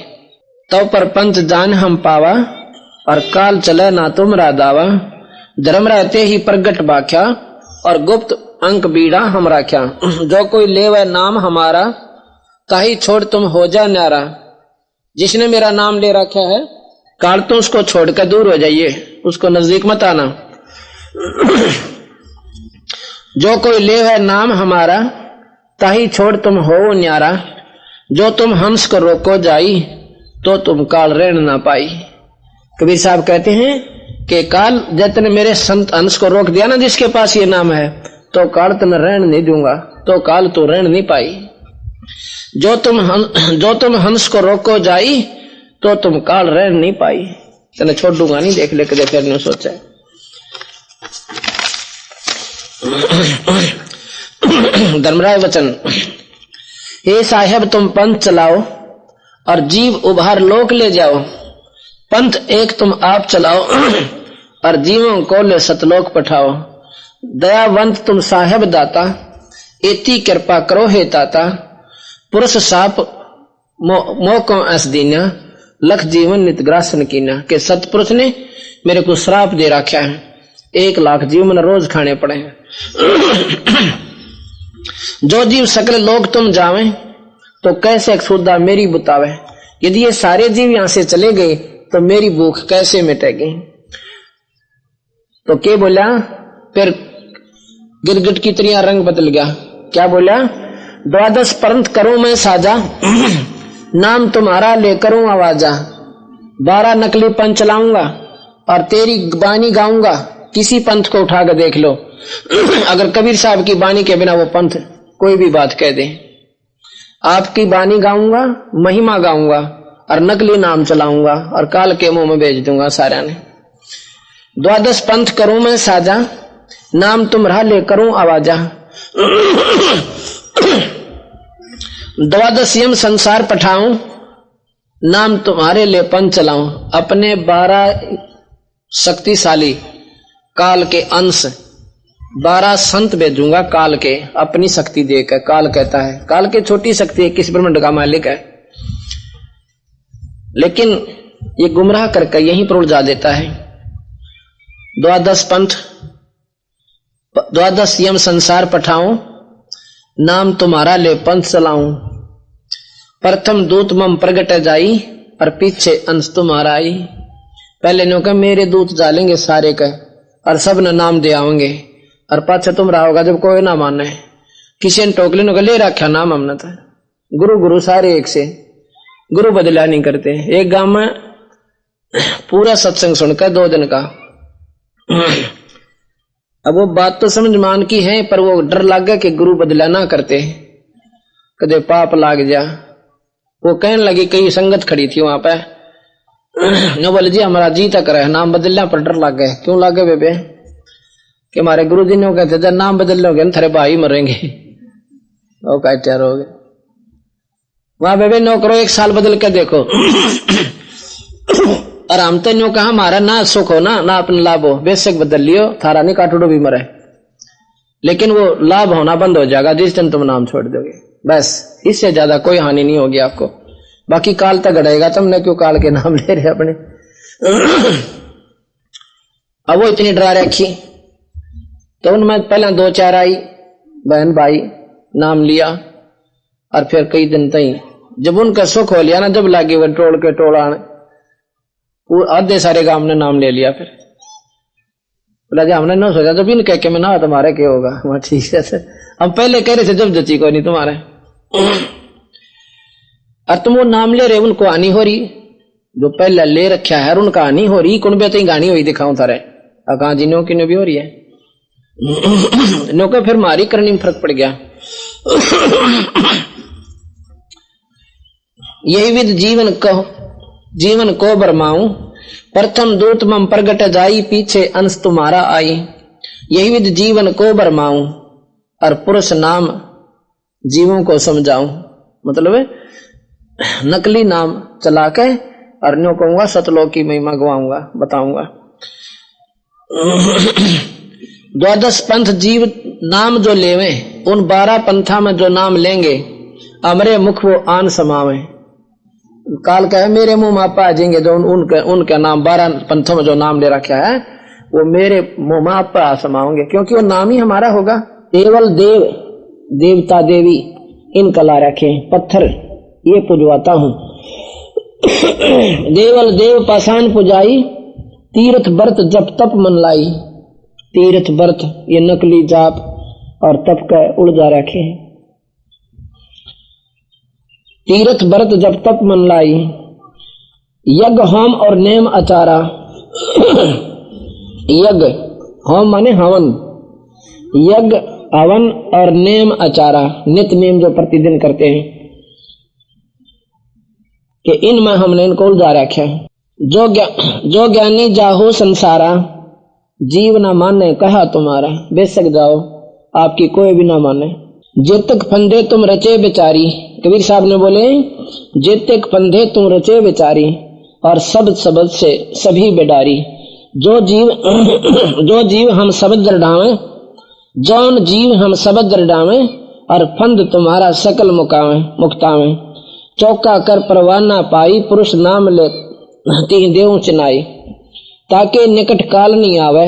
Speaker 2: तो पर पंच जान हम पावा, और काल चले ना तुमरा दावा। धर्म रहते ही प्रगट बाख्या, और गुप्त अंक बीड़ा हम राख्या। जो कोई ले वह नाम हमारा, ताही छोड़ तुम हो जा न्यारा। जिसने मेरा नाम ले रखा है काल तो उसको छोड़कर दूर हो जाइए, उसको नजदीक मत आना। जो कोई ले वह नाम हमारा, ताही छोड़ तुम हो न्यारा। जो तुम हंस को रोको जाई, तो तुम काल रहन ना पाई। कबीर साहब कहते हैं कि काल जितने मेरे संत हंस को रोक दिया ना, जिसके पास ये नाम है, तो काल तो मैं रहन नहीं दूंगा, तो काल तो रहन नहीं पाई। जो तुम हंस को रोको जाई, तो तुम काल रहन नहीं पाई। तेने छोड़ दूंगा नहीं, देख ले कदे फिर नहीं सोचा। धर्मराय वचन, हे साहेब तुम पंथ चलाओ, और जीव उभार लोक ले जाओ। पंथ एक तुम आप चलाओ, और जीवों को ले सतलोक पठाओ। दयावंत तुम साहेब दाता, एती कृपा करो हे ताता। पुरुष साप मोको ऐस दीना, लख जीवन नित ग्रासन कीना। के सतपुरुष ने मेरे को श्राप दे रखा है, 1 लाख जीवन रोज खाने पड़े हैं। जो जीव सकल लोग तुम जावे, तो कैसे सुधा मेरी बुतावे। यदि ये सारे जीव यहां से चले गए तो मेरी भूख कैसे मिटेगी। तो क्या बोला, फिर गिरगिट की तरह रंग बदल गया। क्या बोला, 12 पंथ करूं मैं साजा, नाम तुम्हारा ले करूं आवाजा। 12 नकली पंथ चलाऊंगा और तेरी बानी गाऊंगा। किसी पंथ को उठाकर देख लो, अगर कबीर साहब की बानी के बिना वो पंथ कोई भी बात कह दे। आपकी बानी गाऊंगा, महिमा गाऊंगा और नकली नाम चलाऊंगा और काल के मुंह में भेज दूंगा सारा ने। 12 पंथ करूं मैं साजा, नाम तुम्हारा ले करूं आवाजा। 12 यम संसार पठाऊं, नाम तुम्हारे ले पंथ चलाऊं। अपने 12 शक्तिशाली काल के अंश 12 संत भेजूंगा काल के, अपनी शक्ति देकर। काल कहता है, काल की छोटी शक्ति है, किस ब्रह्मांड का मालिक है, लेकिन ये गुमराह करके यहीं पर उलझा देता है। 12 पंथ 12 यम संसार पठाऊं, नाम तुम्हारा ले पंथ चलाऊं। प्रथम दूत मम प्रगट जाई, और पीछे अंश तुम्हारा आई। पहले नो का मेरे दूत जालेंगे सारे का, और सब ने नाम दे आओगे, और पाछे तुम रहोगा जब कोई ना माने। किसी ने टोकले नो का ले रखा नाम हमने तो। गुरु गुरु सारे एक से, गुरु बदला नहीं करते। एक गांव में पूरा सत्संग सुनकर 2 दिन का, अब वो बात तो समझ मान की है, पर वो डर लग गया कि गुरु बदला ना करते, कदे पाप लाग जा। वो कहने लगी, कई संगत खड़ी थी वहां पे, नो बोले जी हमारा जी तक रहे, नाम बदलना पर डर लग गए। क्यों लग गए बेबे? कि हमारे गुरु जी ने कहते जब नाम बदल लोगे ना थारे भाई मरेंगे। वो क्या तैयार हो गए वहां बेबे, नो करो 1 साल बदल के देखो। और हम तो नो कहा हमारा ना सुख हो ना अपना लाभ हो, बेशक बदल लियो, थारा नहीं काटूडो भी मरे, लेकिन वो लाभ होना बंद हो जाएगा जिस दिन तुम नाम छोड़ दोगे। बस इससे ज्यादा कोई हानि नहीं होगी आपको। बाकी काल तक गड़ेगा, तुमने क्यों काल के नाम ले रहे अपने। अब वो इतनी डरा रखी, तो उनमें पहले 2-4 आई बहन भाई, नाम लिया, और फिर कई दिन तक जब उनका सुख हो लिया ना, जब लागे वो टोल के टोला आधे सारे गांव ने नाम ले लिया। फिर बोला जी हमने ना सोचा, जब इन कह के मैं ना तुम्हारे क्या होगा। वहां ठीक है सर, हम पहले कह रहे थे जब जची को नहीं तुम्हारे। और तुम वो नाम ले रहे, उनको हानि हो रही, जो पहले ले रखा है उनका हानि हो रही। कौन बेहतर गानी हुई दिखाऊं थारे, कहा जी नो की भी हो रही है। नो के फिर मारी करनी में फर्क पड़ गया। यही विध जीवन को बरमाऊं, प्रथम दूत मम प्रगट जाई, पीछे अंश तुम्हारा आई। यही विध जीवन को बरमाऊं, और पुरुष नाम जीवों को समझाऊं। मतलब नकली नाम चला के और न्यों कहूंगा सतलोक की महिमा गवाऊंगा, बताऊंगा। 12 पंथ जीव नाम जो लेवे, उन 12 पंथा में जो नाम लेंगे, अमरे मुख वो आन समावे। काल का है मेरे मुंह में आप आ जाएंगे, जो उनका नाम 12 पंथों में जो नाम ले रखा है, वो मेरे मुंह में आप आ समाओगे, क्योंकि वो नाम ही हमारा होगा। केवल देव देवता देवी इनका ला रखे, पत्थर ये पुजवाता हूं। देवल देव पाषाण पुजाई, तीर्थ व्रत जप तप मन लाई। तीर्थ व्रत ये नकली जाप और तप का उलझा रखे। तीर्थ व्रत जप तप मन लाई, यज्ञ होम और नेम आचारा। यज्ञ होम माने हवन, यज्ञ हवन और नेम आचारा, नित्य नेम जो प्रतिदिन करते हैं, कि इनमें हमने इनको उलझा रखा है। जो ज्ञानी जाहो संसारा, जीव न माने कहा तुम्हारा। बेशक जाओ आपकी कोई भी ना माने। जेतक फंदे तुम रचे बेचारी, कबीर साहब ने बोले जेतक फंदे तुम रचे बेचारी, और सब सबद से सभी बेडारी। जो जीव हम सबद दर डावे, जौन जीव हम सबद दर डावे, और फंद तुम्हारा सकल मुक्तावे। चौका कर परवाना पाई, पुरुष नाम ले तीन देव चिनाई। ताके निकट काल नहीं आवे,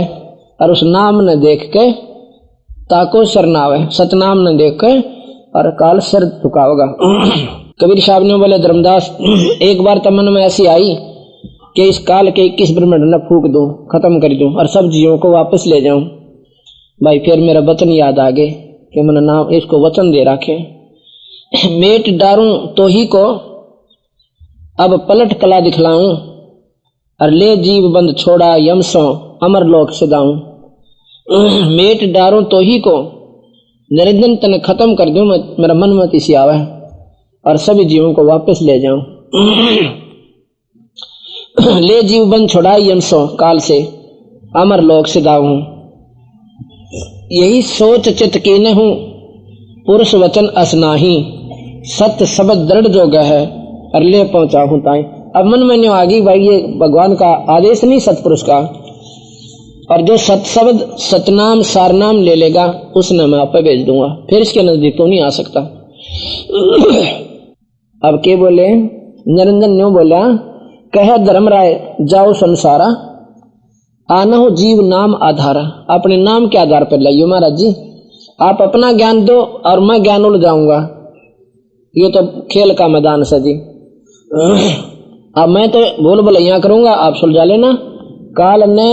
Speaker 2: और उस नाम ने देख के ताको शरणावे। सतनाम ने देख के और काल सर झुकाओगा। कबीर साहब ने बोले धर्मदास, एक बार तो मन में ऐसी आई कि इस काल के 21 ब्रह्मांड न फूक दूं, खत्म कर दूं और सब जीवों को वापस ले जाऊं। भाई फिर मेरा वचन याद आ गए कि मैंने नाम इसको वचन दे रखे, मेट डारूं तो ही को अब पलट कला दिखलाऊं, और ले जीव बंद छोड़ा यम सो अमर लोक सदाऊं। मेट डारूं तो ही को निरंजन तने खत्म कर दूं, मेरा मन मत इसी आवे और सभी जीवों को वापस ले जाऊं। ले जीव बन छुड़ाई यमसो काल से, अमर लोक सिधाऊं। यही सोच चित कीने हूं, पुरुष वचन असनाही। सत्य शब्द दृढ़ जो है, और ले पहुंचा हूं ताई। अब मन में न्यू आगी भाई, ये भगवान का आदेश नहीं सतपुरुष का। और जो सत शब्द सतनाम सारनाम ले लेगा, उसने मैं आप पे भेज दूंगा, फिर इसके नजदीक तो नहीं आ सकता। अब के बोले, निरंजन न्यू बोला, कह धर्मराय जाओ संसारा, आना हो जीव नाम आधारा। अपने नाम के आधार पर लाइयो महाराज जी, आप अपना ज्ञान दो और मैं ज्ञान उड़ जाऊंगा। ये तो खेल का मैदान से जी। अब मैं तो बोल भलैया करूंगा, आप सुलझा लेना। काल ने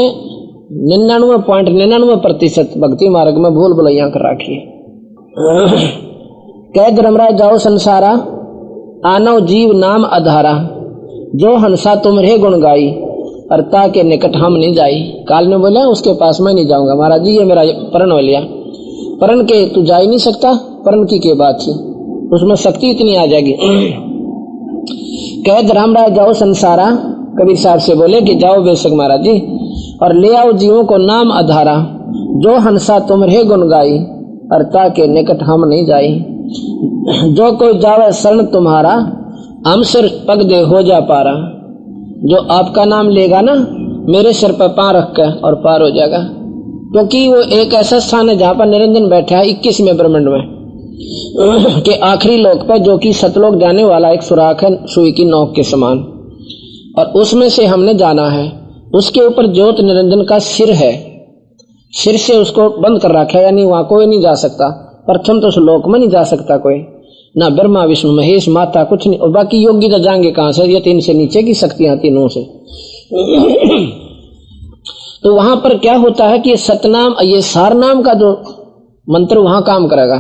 Speaker 2: 99.99% भक्ति मार्ग में भूल भलैया कर रखी है। कह धर्मराज जाओ संसारा, आनो जीव नाम आधारा। जो हंसा तुम्हारे गुण गाई, अर्ता के निकट हम नहीं जाई। काल ने बोला उसके पास मैं नहीं जाऊंगा महाराज जी, ये मेरा परण हो लिया। परण के तू जा ही नहीं सकता, परण की क्या बात थी, उसमें शक्ति इतनी आ जाएगी। कह धर्मराज जाओ संसारा, कबीर साहब से बोले कि जाओ बेशक महाराज जी, और ले आओ जीवों को नाम आधारा। जो हंसा तुम्हारे गुण गाई, अर्ता के निकट हम नहीं जाई। जो कोई जावे शरण तुम्हारा, हम सिर पग दे हो जा पारा। जो आपका नाम लेगा ना, मेरे सिर पर पांव रख के और पार हो जाएगा। क्योंकि वो एक ऐसा स्थान है जहां पर निरंजन बैठा है 21वें ब्रह्मांड में के आखिरी लोक पर, जो कि सतलोक जाने वाला एक सुराख है सुई की नोक के समान, और उसमें से हमने जाना है। उसके ऊपर ज्योत निरंजन का सिर है, सिर से उसको बंद कर रखा है, यानी वहां कोई नहीं जा सकता। प्रथम तो उस लोक में नहीं जा सकता कोई, ना ब्रह्मा विष्णु महेश माता कुछ नहीं, और बाकी योगी तो जाएंगे कहां से, ये 3 से नीचे की शक्तियां तीनों से। तो वहां पर क्या होता है कि ये सतनाम, ये सारनाम का जो मंत्र वहां काम करेगा,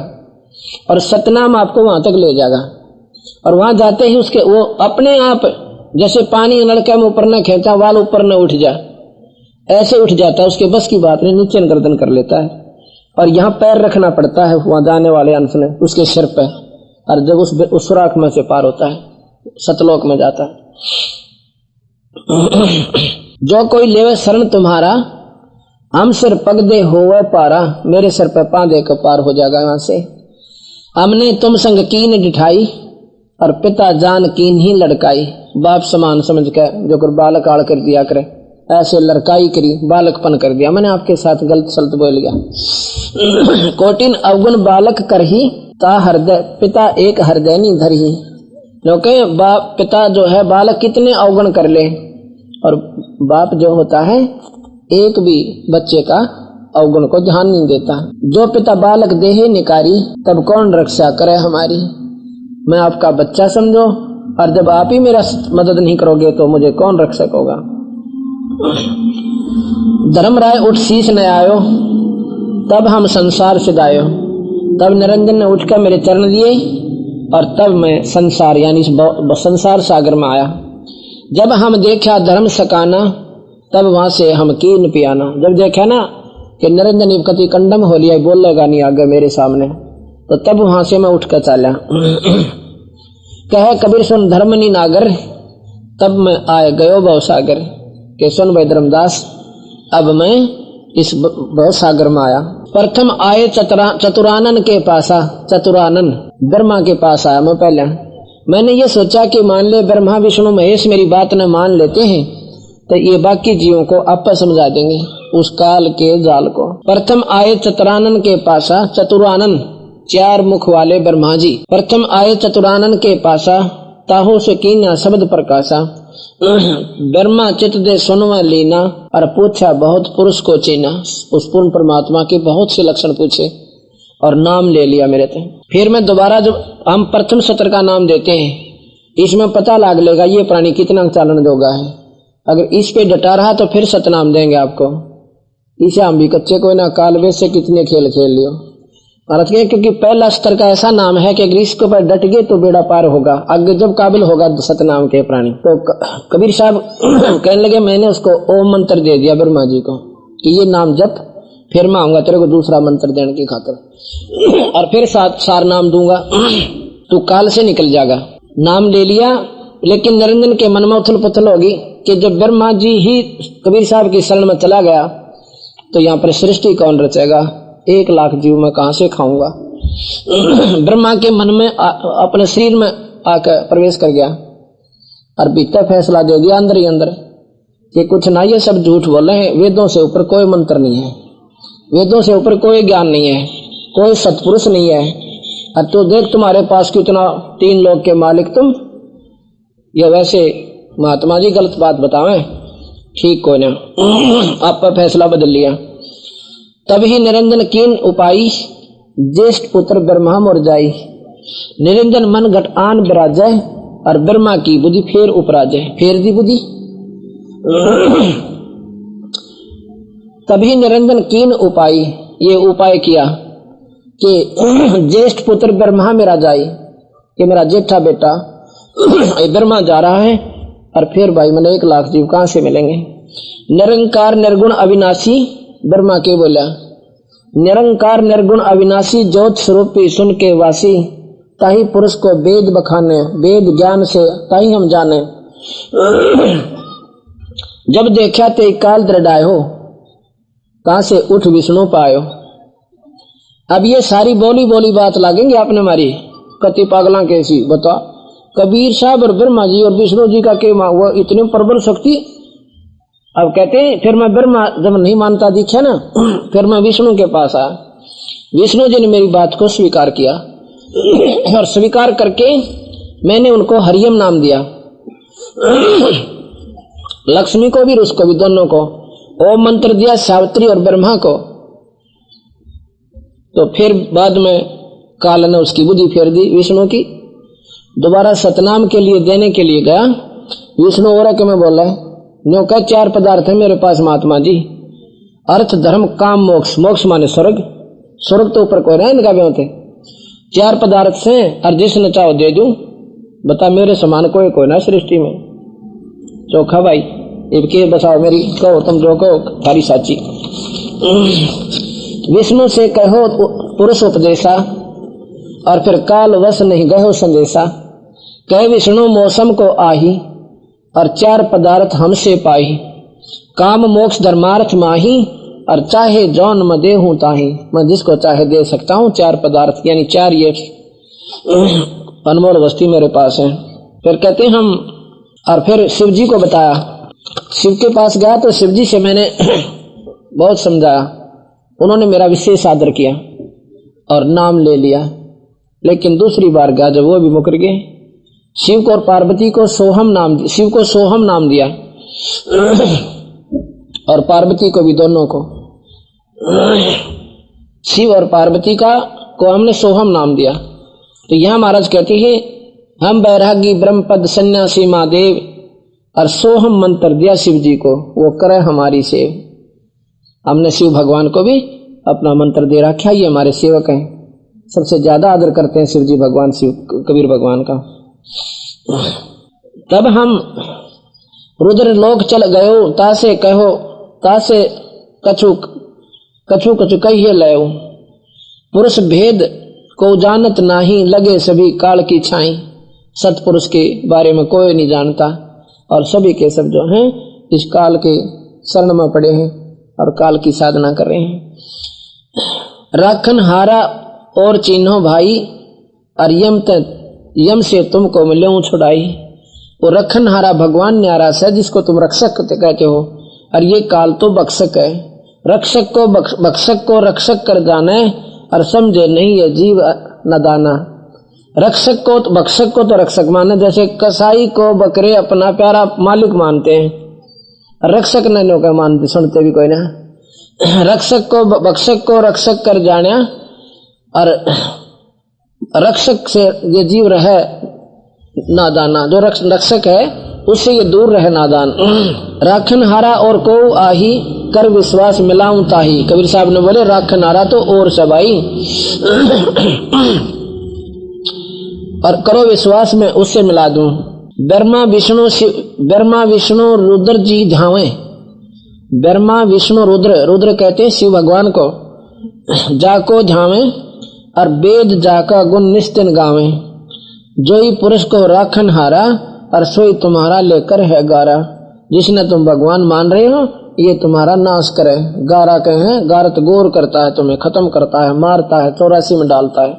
Speaker 2: और सतनाम आपको वहां तक ले जाएगा। और वहां जाते ही उसके वो अपने आप, जैसे पानी नलके में ऊपर न खेचा, वाल ऊपर न उठ जाए, ऐसे उठ जाता है। उसके बस की बात नहीं, नीचे गर्दन कर लेता है। और यहाँ पैर रखना पड़ता है वहां जाने वाले अंश ने उसके सिर पे, और जब उस सुराख में से पार होता है, सतलोक में जाता है। जो कोई लेवे शरण तुम्हारा, हम सिर पग दे होवे पारा। मेरे सिर पे पांव दे कर पार हो जाएगा वहां से। हमने तुम संग कीन डिठाई, और पिता जान कीन ही लड़काई। बाप समान समझ कर जो कर बालक आड़ कर दिया करे, ऐसे लड़काई करी, बालकपन कर दिया। मैंने आपके साथ गलत सलत बोल गया। कोटिन अवगुण बालक कर ही, ता हृदय पिता एक हृदय नहीं धरी। क्योंकि बाप पिता जो है बालक कितने अवगुण कर ले, और बाप जो होता है एक भी बच्चे का अवगुण को ध्यान नहीं देता। जो पिता बालक देहे निकारी, तब कौन रक्षा करे हमारी। मैं आपका बच्चा समझो, और जब आप ही मेरा मदद नहीं करोगे तो मुझे कौन रक्षक होगा। धर्मराय उठ शीश न आयो, तब हम संसार सिधायो। तब निरंजन ने उठकर मेरे चरण दिए, और तब मैं संसार यानी संसार सागर में आया। जब हम देखा धर्म सकाना, तब वहां से हम कीन पियाना। जब देखा ना कि निरंजन कति कंडम हो लिया, बोलेगा नहीं आगे मेरे सामने, तो तब वहां से मैं उठकर चला। कहे कबीर सुन धर्म नी नागर, तब मैं आए गयो भव सागर। के सुन भाई धर्मदास, अब मैं इस भव सागर में आया। प्रथम आए चतुरानन के पासा। चतुरानन ब्रह्मा के पास आया मैं पहले। मैंने ये सोचा कि मान ले ब्रह्मा विष्णु महेश मेरी बात न मान लेते हैं, तो ये बाकी जीवों को आपस समझा देंगे उस काल के जाल को। प्रथम आए चतुरानन के पासा। चतुरानन 4 मुख वाले ब्रह्मा जी। प्रथम आए चतुरानन के पासा, ताहो से कीना शब्द प्रकाशा। ब्रह्मा चित दे सुनवा लीना, और पूछा बहुत पुरुष को चीना। उस पूर्ण परमात्मा के बहुत से लक्षण पूछे और नाम ले लिया मेरे थे। फिर मैं दोबारा, जब हम प्रथम सत्र का नाम देते हैं, इसमें पता लग लेगा ये प्राणी कितना चालन दोगा है। अगर इस पे डटा रहा तो फिर सतनाम देंगे आपको। इसे हम भी कच्चे कोई ना, कालवे से कितने खेल खेल लियो भारत के। क्योंकि पहला स्तर का ऐसा नाम है कि अगर इसके ऊपर डट गए तो बेड़ा पार होगा, आगे जब काबिल होगा सतनाम के प्राणी। तो कबीर साहब कहने लगे, मैंने उसको ओम मंत्र दे दिया ब्रह्मा जी को कि ये नाम जप, फिर मैं आऊंगा तेरे को दूसरा मंत्र देने की खातिर, और फिर सार नाम दूंगा, तू काल से निकल जाएगा। नाम ले लिया, लेकिन निरंजन के मन में उथल पुथल होगी कि जब ब्रह्मा जी ही कबीर साहब की शरण में चला गया तो यहाँ पर सृष्टि कौन रचेगा, 1 लाख जीव मैं कहां से खाऊंगा। ब्रह्मा के मन में अपने शरीर में आकर प्रवेश कर गया और भीतर फैसला दे दिया अंदर ही अंदर कि कुछ ना, ये सब झूठ बोले हैं, वेदों से ऊपर कोई मंत्र नहीं है, वेदों से ऊपर कोई ज्ञान नहीं है, कोई सत्पुरुष नहीं है। और तो देख तुम्हारे पास कितना 3 लोक के मालिक तुम, ये वैसे महात्मा जी गलत बात बतावें, ठीक को ना। आपका फैसला बदल लिया। तभी निरंजन कीन उपाई, ज्येष्ठ पुत्र ब्रह्मा मोर जाई। निरंजन मन घट आन विराजय, और ब्रह्मा की बुद्धि फेर उपराजय, फेर दी बुद्धि। तभी निरंजन कीन उपाई, ये उपाय किया कि ज्येष्ठ पुत्र ब्रह्मा मेरा जाई, कि मेरा जेठा बेटा ब्रह्मा जा रहा है, और फिर भाई मैंने 1 लाख जीव कहां से मिलेंगे। निरंकार निर्गुण अविनाशी, ब्रह्मा के बोला निरंकार निर्गुण अविनाशी, ज्योत स्वरूपी सुन के वासी, ताही पुरुष को वेद बखाने, वेद ज्ञान से ताही हम जाने। जब देखा ते काल दृढ़ाय हो, कहां से उठ विष्णु पायो। अब ये सारी बोली बात लागेंगे आपने मारी, कति पागला कैसी बता। कबीर साहब और ब्रह्मा जी और विष्णु जी का के वो इतने प्रबल शक्ति। अब कहते हैं फिर मैं ब्रह्मा जब नहीं मानता दिखा ना, फिर मैं विष्णु के पास आया। विष्णु जी ने मेरी बात को स्वीकार किया, और स्वीकार करके मैंने उनको हरियम नाम दिया, लक्ष्मी को भी उसको भी दोनों को ओम मंत्र दिया, सावित्री और ब्रह्मा को। तो फिर बाद में काल ने उसकी बुद्धि फेर दी विष्णु की। दोबारा सतनाम के लिए देने के लिए गया विष्णु, और के में बोला न्यो का 4 पदार्थ है मेरे पास महात्मा जी, अर्थ धर्म काम मोक्ष। मोक्ष माने स्वर्ग, स्वर्ग तो ऊपर कोई रहे इनका भी होते। 4 पदार्थ से, और जिसने चाहो दे दूं। बता मेरे समान कोई ना सृष्टि में। चोखा भाई इनके बचाओ मेरी, कहो तुम जो कहो थारी साची। विष्णु से कहो पुरुष उपदेशा, और फिर काल वश नहीं गयो संदेशा। कह विष्णु मौसम को आही, और 4 पदार्थ हमसे पाही। काम मोक्ष धर्मार्थ माही, और चाहे जौन म देहूं ताही। मैं जिसको चाहे दे सकता हूँ। 4 पदार्थ यानी 4 ये अनमोल वस्तु मेरे पास है। फिर कहते हम, और फिर शिव जी को बताया। शिव के पास गया तो शिव जी से मैंने बहुत समझाया, उन्होंने मेरा विशेष आदर किया और नाम ले लिया। लेकिन दूसरी बार गया जब वो भी मुकर गए। शिव को और पार्वती को सोहम नाम, शिव को सोहम नाम दिया और पार्वती को भी, दोनों को। शिव और पार्वती को हमने सोहम नाम दिया। तो यहां महाराज कहते हैं हम बैरागी ब्रह्मपद सन्यासी महादेव, और सोहम मंत्र दिया शिव जी को, वो करे हमारी सेव। हमने शिव भगवान को भी अपना मंत्र दे रखा, ये हमारे सेवक हैं। सबसे ज्यादा आदर करते हैं शिव जी भगवान, शिव कबीर भगवान का। तब हम रुद्र लोक चल गयो, तासे कहो तासे कछु कछु कछु कहिए लयो। पुरुष भेद को जानत नाही, लगे सभी काल की छाई। सतपुरुष के बारे में कोई नहीं जानता, और सभी के सब जो हैं इस काल के शरण में पड़े हैं और काल की साधना कर रहे हैं। राखन हारा और चिन्हो भाई, और यम से तुमको मिलूं छुड़ाई। वो रखन हारा भगवान न्यारा है, जिसको तुम रक्षक कहते हो, और ये काल तो बख्शक है। रक्षक को बख्शक को रक्षक कर जाने, और समझे नहीं ये जीव नदाना। रक्षक को तो बख्शक को तो रक्षक माने, जैसे कसाई को बकरे अपना प्यारा मालिक मानते हैं, रक्षक न लोग मानते, सुनते भी कोई ना। रक्षक को बख्शक को रक्षक कर जाने, और रक्षक से ये जीव रहे नादाना। जो रक्षक है उससे ये दूर रहे नादान। राखन हारा और को आही, कर विश्वास मिलाऊं ताही। कबीर साहब ने बोले राखन हारा तो और सबाई, और करो विश्वास में उससे मिला दूं। ब्रह्मा विष्णु रुद्र जी झावे, ब्रह्मा विष्णु रुद्र, रुद्र कहते हैं शिव भगवान को, जाको झावे और वेद जाका गुण निस्तिन गावे, जो ही पुरुष को राखन हारा और सोई तुम्हारा लेकर है गारा। जिसने तुम भगवान मान रहे हो ये तुम्हारा नाश करे। गारा कहे गारत गोर करता है, तुम्हें खत्म करता है, मारता है, 84 में डालता है।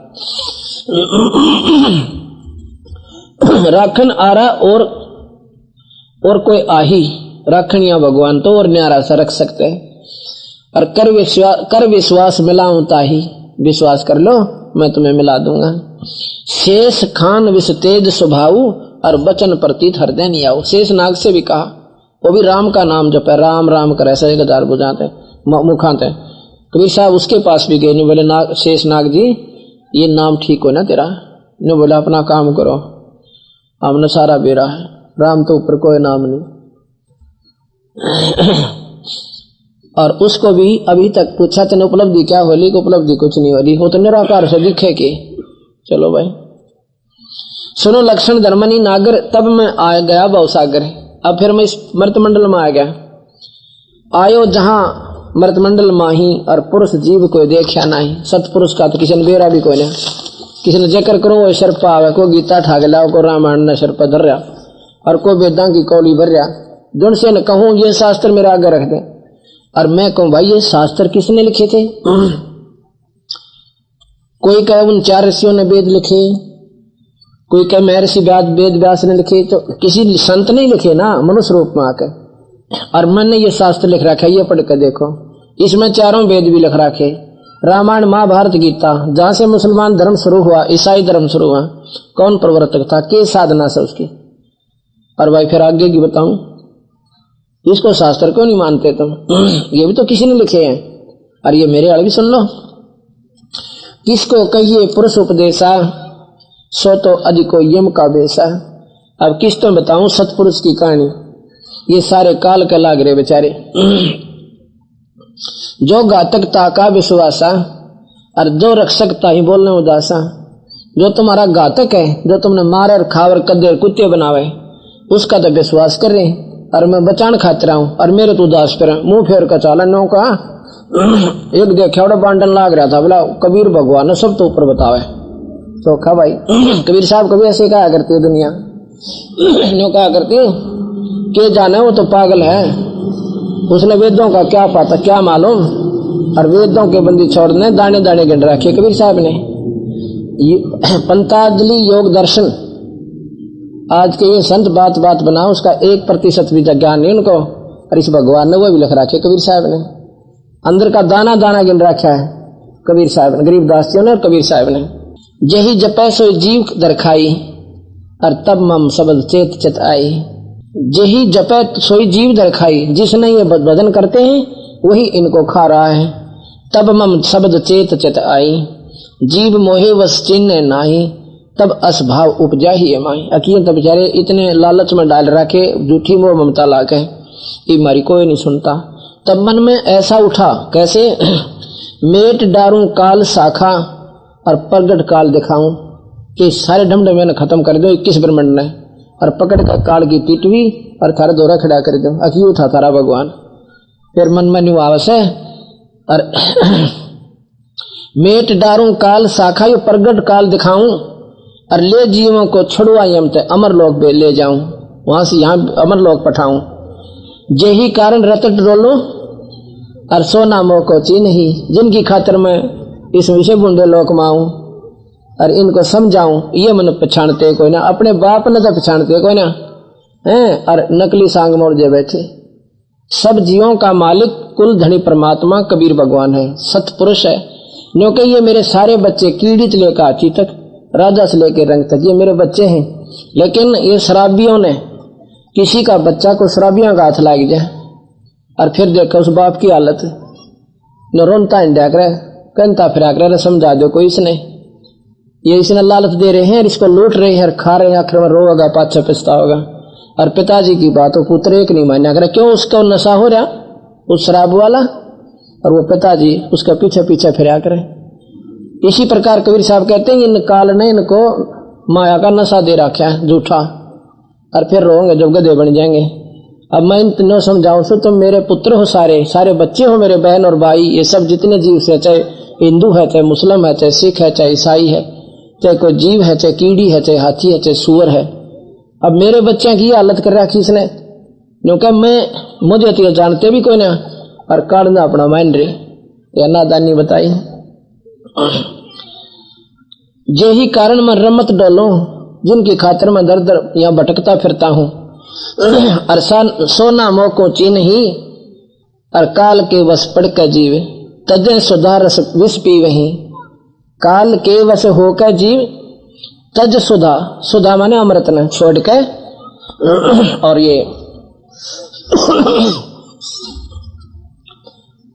Speaker 2: राखन आरा और कोई आही, राखन या भगवान तो और न्यारा सा रख सकते हैं। और कर विश्वास मिलाऊं ताही, विश्वास कर लो मैं तुम्हें मिला दूंगा। शेष खान विष तेज स्वभाव और बचन प्रतीत हृदय नहीं आओ। शेष नाग से भी कहा, वो भी राम का नाम जप है, राम राम कर ऐसा 1000 बुझाते मुखाते। कबीर साहब उसके पास भी गए, नहीं बोले नाग, शेष नाग जी ये नाम ठीक हो ना तेरा, नहीं बोले अपना काम करो, हमने सारा बेरा है, राम तो ऊपर कोई नाम नहीं। और उसको भी अभी तक पूछा तेने उपलब्धि क्या होली, को उपलब्धि कुछ नहीं होली, हो तो निराकार से दिखे के। चलो भाई सुनो लक्षण धर्मनी नागर, तब मैं आ गया भवसागर। अब फिर मैं इस मृतमंडल में आ गया, आयो जहां मृतमंडल माही और पुरुष जीव को देखा नहीं। सतपुरुष का तो किसी ने बेरा भी कोई नहीं, किसी ने जिक्र करो वो शर्प आवे, को गीता ठाक लाओ, को रामायण ने शर्प धर रहा और को वेदां की कौली भर रहा। जुन से न कहूं ये शास्त्र मेरा आगे रख दे, और मैं कहूं भाई ये शास्त्र किसने लिखे थे। कोई कहे उन 4 ऋषियों ने वेद लिखे, कोई कहे महर्षि वेद व्यास ने लिखे, तो किसी संत नहीं लिखे ना, मनुष्य रूप में आकर। और मैंने ये शास्त्र लिख रखा है, ये पढ़ कर देखो, इसमें 4 वेद भी लिख रखे, रामायण महाभारत गीता। जहां से मुसलमान धर्म शुरू हुआ, ईसाई धर्म शुरू हुआ, कौन प्रवर्तक था, के साधना से उसकी। और भाई फिर आगे की बताऊं, इसको शास्त्र क्यों नहीं मानते तुम? ये भी तो किसी ने लिखे हैं। और ये मेरे वाले भी सुन लो, किसको कहिए पुरुष उपदेशा, सो तो अधिको यम का बेसा। अब किस तो बताऊं सतपुरुष की कहानी, ये सारे काल के लाग रहे बेचारे। जो घातकता का विश्वासा और जो रक्षकता ही बोलने उदासा। जो तुम्हारा घातक है, जो तुमने मारे और खावर कदे कुत्ते बनावे, उसका तो विश्वास कर रहे और मैं बचान खातिर हूं, और मेरे तो उदास पर मुंह फेर का चाला नो का। एक देखा बड़ा बांटन लाग रहा था, बोला कबीर भगवान ने सब तो ऊपर बतावे चोखा भाई। कबीर साहब कभी ऐसे कहा करती है दुनिया, नो कहा करती के जाने वो तो पागल है, उसने वेदों का क्या पता क्या मालूम, और वेदों के बंदी छोड़ने दाने दाने गिन रखे कबीर साहब ने। पंताजलि योग दर्शन आज के ये संत बात बात बनाओ, उसका 1% भी ज्ञान नहीं उनको, और इस भगवान ने वो भी लिख रखे कबीर साहब ने, अंदर का दाना दाना गिन रखा है कबीर साहब ने, गरीबदास जी ने और कबीर साहब ने। जही जपै सो जीव दरखाई, और तब मम शब्द चेत चित आई। जही जपै सोई जीव दरखाई, जिसने ये भजन करते हैं वही इनको खा रहा है। तब मम शब्द चेत चित आई, जीव मोहे वस चिन्ह नाही, तब असभाव उपजा ही है माई। अकीन तब बेचारे इतने लालच में डाल रखे, झूठी मोह ममता लाके ये मारी कोई नहीं सुनता। तब मन में ऐसा उठा, कैसे मेट डारूं काल शाखा और प्रगट काल दिखाऊं, कि सारे ढमढम मैंने खत्म कर दो 21 ब्रह्मंड ने, और पकड़ कर काल की पीटवी और थारा दौरा खड़ा कर दो। अकीन था थारा भगवान। फिर मन में निवास है और मेट डारूं काल शाखा यो प्रगट काल दिखाऊं, और ले जीवों को छुड़वा यम ते अमरलोक पे ले जाऊं, वहां से यहाँ अमरलोक पठाऊं। जेही कारण रतट रोलो और सोना मोह को ची नहीं, जिनकी खातिर मैं इस विषय बुंडे लोक माऊं और इनको समझाऊं, ये मन पहचानते कोई ना, अपने बाप ने तो पहचानते कोई ना है, और नकली सांग मोड़ जे बैठे। सब जीवों का मालिक कुल धनी परमात्मा कबीर भगवान है, सतपुरुष है। क्योंकि ये मेरे सारे बच्चे कीड़ी से लेकर आची तक, राजा से लेकर रंग तक ये मेरे बच्चे हैं। लेकिन ये शराबियों ने, किसी का बच्चा को शराबियों का हाथ लाग जाए और फिर देखो उस बाप की हालत, न रोनता इंडिया कर कहता फिर आकर समझा दो कोई, इसने ये इसने लालच दे रहे हैं, इसको लूट रहे हैं, खा रहे हैं, आखिर में रोगा पाछा पछताओगा। और पिताजी की बात हो पुत्र एक नहीं मान्या करे, क्यों उसका नशा हो रहा उस शराब वाला, और वो पिताजी उसका पीछे पीछे फिरा करे। इसी प्रकार कबीर साहब कहते हैं इन काल ने इनको माया का नशा दे रखा है झूठा, और फिर रोएंगे जब गधे बन जाएंगे। अब मैं इन तीनों समझाऊं सो तुम मेरे पुत्र हो, सारे सारे बच्चे हो मेरे, बहन और भाई, ये सब जितने जीव से, चाहे हिंदू है, चाहे मुस्लिम है, चाहे सिख है, चाहे ईसाई है, चाहे कोई जीव है, चाहे कीड़ी है, चाहे हाथी है, चाहे सुअर है। अब मेरे बच्चे की हालत कर रखी इसने, क्योंकि मैं मुझे तो जानते भी कोई ना, और काटना अपना मान रही या नादानी बताई। यही कारण मैं रमत डोलूं, जिनकी खातिर मैं दर दर यहाँ भटकता फिरता हूँ। और सोना मोको चीन ही, और काल के वश पड़ कर जीव, तजे सुधा रस विष पी वही। काल के वश होकर जीव, तज सुधा, सुधा माने अमृत ने छोड़ के, और ये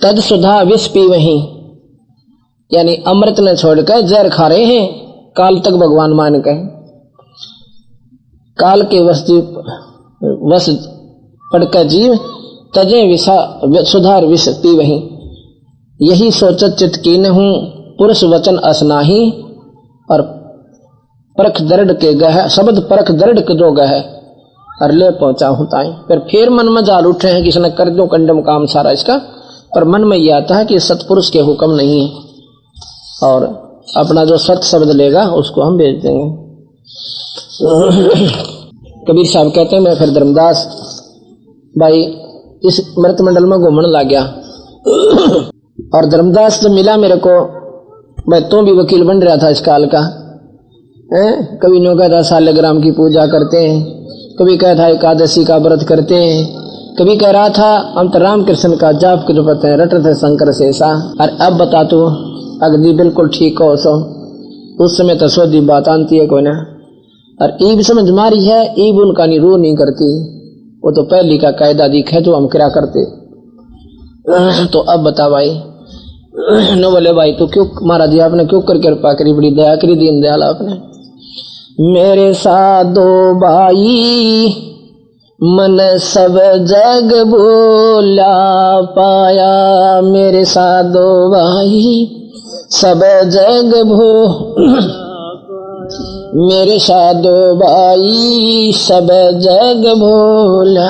Speaker 2: तज सुधा विष पी वही, यानी अमृत ने छोड़कर जहर खा रहे हैं काल तक भगवान मान के। काल के वश पड़कर जीव, तजे विषा सुधार विष पी वही। यही सोचत चित कीन हूं, पुरुष वचन असनाही, और परख दृढ़ के गह, शब्द परख दृढ़ के जो गह, और ले पहुंचा हूं ताई। फिर मन में जाल उठे हैं कि इसने कर दो कंडम काम सारा इसका, पर मन में यह आता है कि सतपुरुष के हुक्म नहीं है, और अपना जो सत शब्द लेगा उसको हम भेज देंगे। कबीर साहब कहते हैं, मैं फिर धर्मदास भाई इस मृत मंडल में घूमने लग गया, और धर्मदास जब मिला मेरे को, मैं तो भी वकील बन रहा था इस काल का। कभी नो कहता सालग्राम की पूजा करते हैं, कभी कहता एकादशी का व्रत करते हैं, कभी कह रहा था हम तो रामकृष्ण का जाप के जो पते हैं रट थे शंकर शेषा। और अब बता तू अगली बिल्कुल ठीक हो सो, उस समय तो सोधी बात आती है कोई ना, और ईब समझ मारी है, ईब उनका रू नहीं करती, वो तो पहली का कायदा दिखे जो हम क्या करते। तो अब बता भाई, नो बोले भाई तू क्यों मारा दिया आपने, क्यों कर कृपा करी, बड़ी दया करी दीन दयाल आपने। मेरे साधो भाई मन सब जग भूला पाया, मेरे साधो भाई सब जग मेरे साधो भाई सब जग भूला,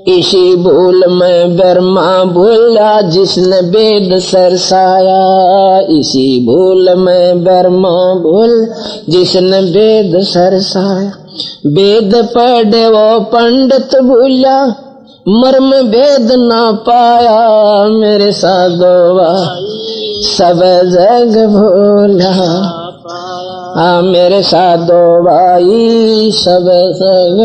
Speaker 2: इसी भूल में ब्रह्मा भूला जिसने वेद सरसाया, इसी भूल में ब्रह्मा भूल जिसने वेद सरसाया। वेद पढ़े वो पंडित भूला, मर्म वेद ना पाया, मेरे साधो सब जग भूला, मेरे साधो भाई सब जग।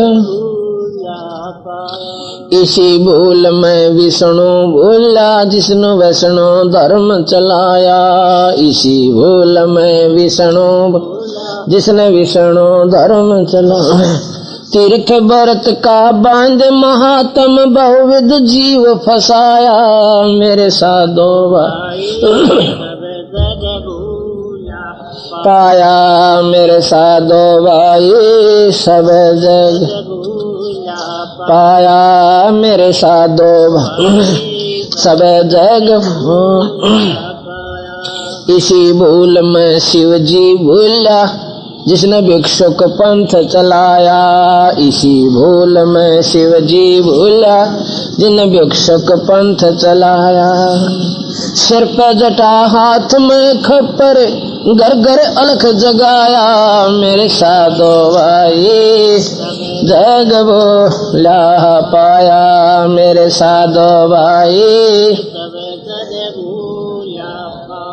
Speaker 2: इसी भूल में विष्णु भूला जिसने वैष्णो धर्म चलाया, इसी भूल में विष्णु जिसने विष्णु धर्म चलाया। तीर्थ व्रत का बांध महात्म बहुविध जीव फसाया, मेरे साधो पाया, मेरे साधो भाई सब जग पाया, मेरे साधो सब जग। इसी भूल में शिव जी भूला जिसने भिक्षुक पंथ चलाया, इसी भूल में शिव जी भूला जिसने भिक्षुक पंथ चलाया। सिर पर जटा हाथ में खप्पर घर घर अलख जगाया, मेरे साधो भाई जग भूला पाया, मेरे साधो भाई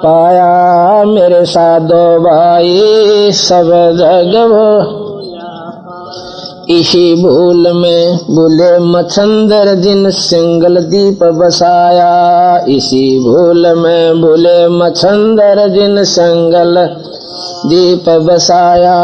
Speaker 2: पाया, मेरे साधो भाई सब जग। इसी भूल में भूले मच्छंदर जिन सिंगल दीप बसाया, इसी भूल में भूले मच्छंदर जिन सिंगल दीप बसाया।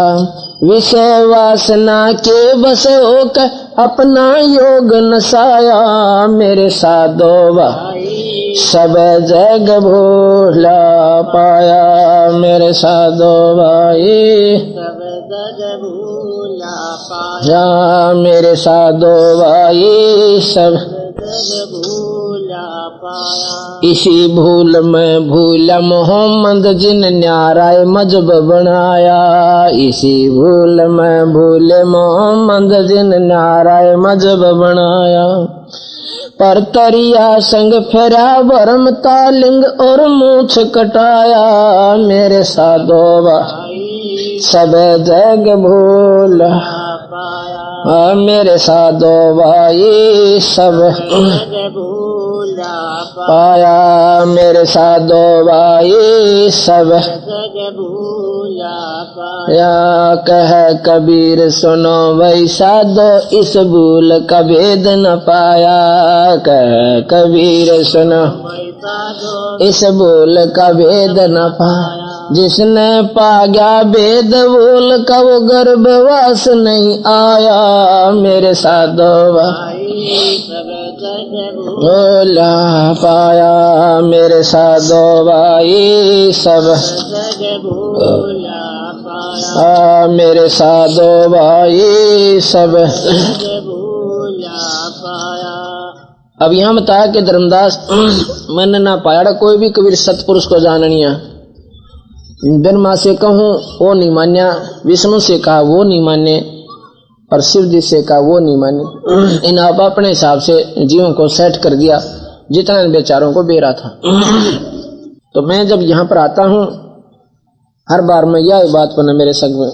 Speaker 2: विषय वासना के बस होकर अपना योग नसाया, मेरे साधो भाई सब जग भूला पाया, मेरे साधो भाई सब जग भूला पाया, मेरे साधो भाई सब जग भूला इसी भूल में भूला मोहम्मद जिन न्याराय मजहब बनाया। इसी भूल में भूले मोहम्मद जिन न्याराय मजहब बनाया। पर तरिया संग फेरा भरम तालिंग और मूछ कटाया। मेरे साधोवा सब जग भूल मेरे साधो भाई सब पाया। मेरे साधो भाई सब या कह कबीर सुनो भाई साधो इस भूल का भेद न पाया। कह कबीर सुनो इस भूल का भेद न पाया। जिसने पा गया भेद भूल का वो गर्भवास नहीं आया। मेरे साधो भोला पाया। मेरे साधो भाई सब मेरे साधो भाई सब। अब यहाँ बताया कि धर्मदास मन ना पाया कोई भी कबीर सतपुरुष को जाननिया। ब्रह्मा से कहूँ वो नहीं मान्या, विष्णु से कहा वो नहीं माने, और शिव जी से कहा वो नहीं माने। इन आप अपने हिसाब से जीवों को सेट कर दिया जितना इन बेचारों को बेरा था। तो मैं जब यहाँ पर आता हूँ हर बार मैं यह बात बना मेरे संग में,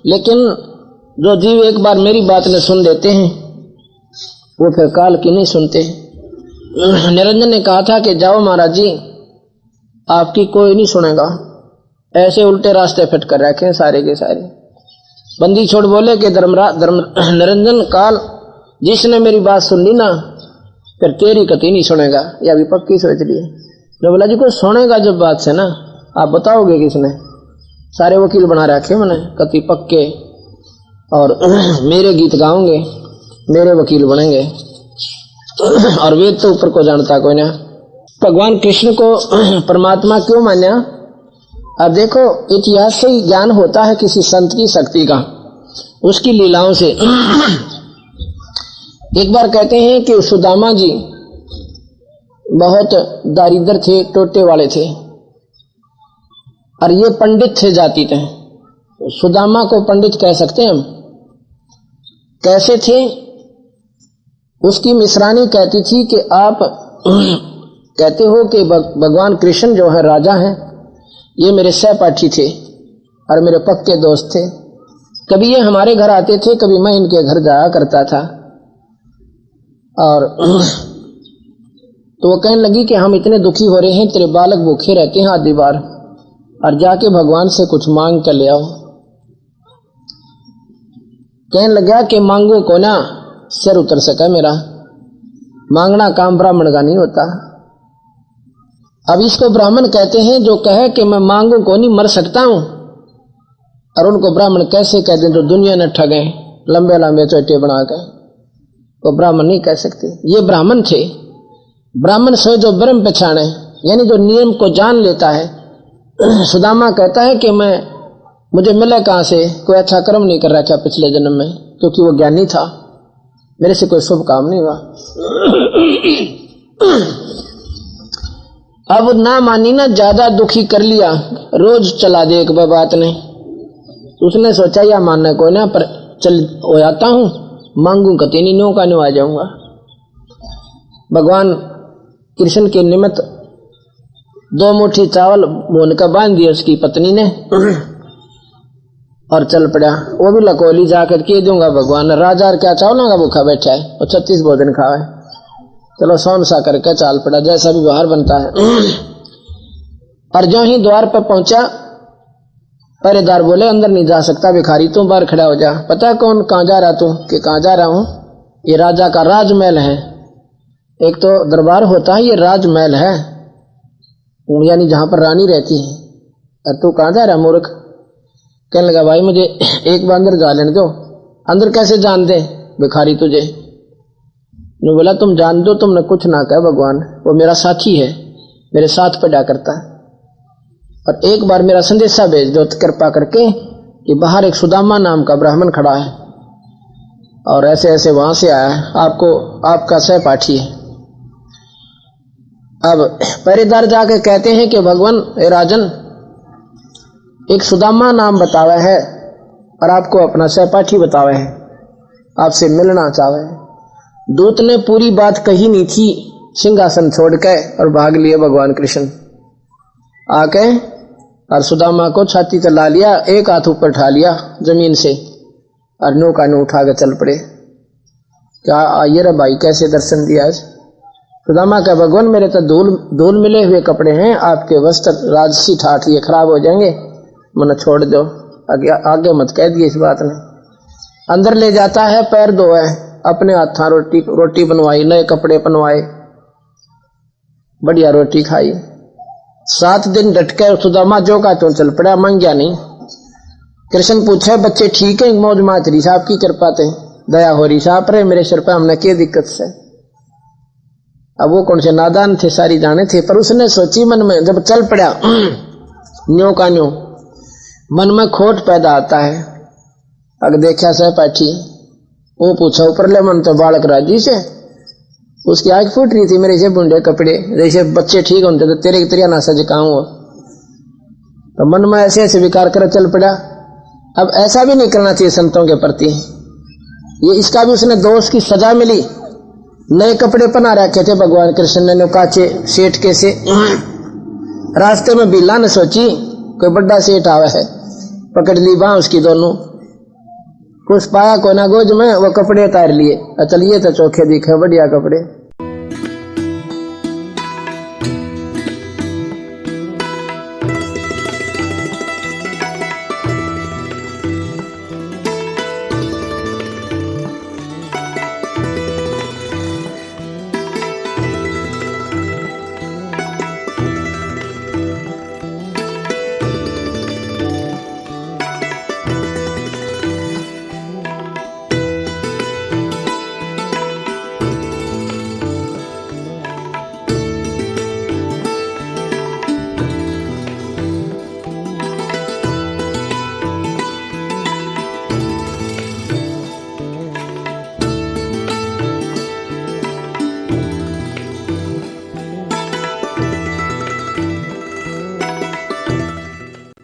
Speaker 2: लेकिन जो जीव एक बार मेरी बात ने सुन लेते हैं वो फिर काल की नहीं सुनते। निरंजन ने कहा था कि जाओ महाराज जी आपकी कोई नहीं सुनेगा, ऐसे उल्टे रास्ते फिट कर रखे सारे के सारे। बंदी छोड़ बोले कि निरंजन काल जिसने मेरी बात सुन ली ना फिर तेरी कति नहीं सुनेगा, या भी पक्की सोच लिए। जो बोला जी को सुनेगा जब बात से ना आप बताओगे किसने। सारे वकील बना रखे मैंने कति पक्के, और मेरे गीत गाओगे मेरे वकील बनेंगे, और वेद तो ऊपर को जानता कोई ना। भगवान कृष्ण को परमात्मा क्यों मान्या? अब देखो इतिहास से ही ज्ञान होता है किसी संत की शक्ति का, उसकी लीलाओं से। एक बार कहते हैं कि सुदामा जी बहुत दारिद्र थे, टोटे वाले थे, और ये पंडित थे जाति थे। सुदामा को पंडित कह सकते हैं हम। कैसे थे? उसकी मिश्रानी कहती थी कि आप कहते हो कि भगवान कृष्ण जो है राजा हैं, ये मेरे सहपाठी थे और मेरे पक्के दोस्त थे। कभी ये हमारे घर आते थे, कभी मैं इनके घर जाया करता था। और तो वो कहने लगी कि हम इतने दुखी हो रहे हैं, तेरे बालक भूखे रहते हैं आधी बार, और जाके भगवान से कुछ मांग कर ले आओ। कहने लगा कि मांगो को ना सिर उतर सका मेरा, मांगना काम ब्राह्मण का नहीं होता। अब इसको ब्राह्मण कहते हैं जो कहे कि मैं मांगू को नहीं मर सकता हूं, और उनको ब्राह्मण कैसे कह दें जो दुनिया ने ठगे लंबे लंबे चोटे बना के, तो ब्राह्मण नहीं कह सकते। ये ब्राह्मण थे। ब्राह्मण सोए जो ब्रह्म पहचाने, यानी जो नियम को जान लेता है। सुदामा कहता है कि मुझे मिला कहां से, कोई अच्छा कर्म नहीं कर रखा पिछले जन्म में, क्योंकि वो ज्ञानी था, मेरे से कोई शुभ काम नहीं हुआ। अब ना मानी ना, ज्यादा दुखी कर लिया, रोज चला दे एक बात ने। उसने सोचा या मानना कोई ना, पर चल हो जाता हूं, मांगू कति नहीं, नो का नो आ जाऊंगा। भगवान कृष्ण के निमित्त 2 मुट्ठी चावल भून का बांध दिया उसकी पत्नी ने, और चल पड़ा। वो भी लकोली जाकर के दूंगा भगवान, राजा क्या चावलों का भूखा बैठा है, और 36 भोजन खावे, चलो सौन सा करके चाल पड़ा, जैसा भी व्यवहार बनता है। और जो ही द्वार पर पहुंचा, पहरेदार बोले अंदर नहीं जा सकता भिखारी, तू बाहर खड़ा हो जा। पता कौन कहाँ जा रहा तू? कि कहाँ जा रहा हूं, ये राजा का राजमहल है। एक तो दरबार होता है, ये राजमहल है, यानी जहां पर रानी रहती है। और तू कहाँ जा रहा मूर्ख? कहने लगा भाई मुझे एक बार अंदर जा लेने दो। अंदर कैसे जान दे भिखारी तुझे? ने बोला तुम जान दो, तुमने कुछ ना कहा, भगवान वो मेरा साथी है, मेरे साथ पड़ा करता है, और एक बार मेरा संदेशा भेज दो कृपा करके कि बाहर एक सुदामा नाम का ब्राह्मण खड़ा है, और ऐसे ऐसे वहां से आया है, आपको आपका सहपाठी है। अब पहरेदार जाके कहते हैं कि भगवान ए राजन, एक सुदामा नाम बतावा है और आपको अपना सहपाठी बतावा है, आपसे मिलना चाहे। दूत ने पूरी बात कही नहीं थी, सिंहासन छोड़ के और भाग लिए भगवान कृष्ण। आके और सुदामा को छाती चला लिया, एक हाथ ऊपर उठा लिया जमीन से और नौका ने उठा के चल पड़े। क्या आइए रे भाई, कैसे दर्शन दिया आज? सुदामा का भगवान, मेरे तो धूल मिले हुए कपड़े हैं, आपके वस्त्र राजसी ठाठ ये खराब हो जाएंगे, मन छोड़ दो, आगे मत कह दिए इस बात ने। अंदर ले जाता है, पैर धोए, अपने हाथा रोटी बनवाई, नए कपड़े बनवाए, बढ़िया रोटी खाई। 7 दिन डटके सुदामा जो का तो चल पड़ा, मांग्या नहीं। कृष्ण पूछे, बच्चे ठीक है? मौज मातरी साहब की कृपा थे, दया हो रही साहब रे मेरे सिर पे, हमने क्या दिक्कत से। अब वो कौन से नादान थे, सारी जाने थे, पर उसने सोची मन में, जब चल पड़ा न्यो का न्यो, मन में खोट पैदा आता है। अगर देखा सहपाठी, वो पूछा ऊपर ले, मन तो बालक राजी से, उसकी आंख फूट रही थी, मेरे से बुंडे कपड़े, जैसे बच्चे ठीक होते तो तेरे तेरिया ना सज काऊं हो। तो मन में ऐसे ऐसे विकार कर चल पड़ा। अब ऐसा भी नहीं करना चाहिए संतों के प्रति, ये इसका भी उसने दोष की सजा मिली। नए कपड़े पहना रखे थे भगवान कृष्ण ने, काचे सेठ के से। रास्ते में बिल्ला ने सोची कोई बड़ा सेठ आवा है, पकड़ ली बाँ उसकी दोनों, कुछ पाया को ना गोज में, वो कपड़े उतार लिए, चलिए तो चोखे दिखे बढ़िया कपड़े।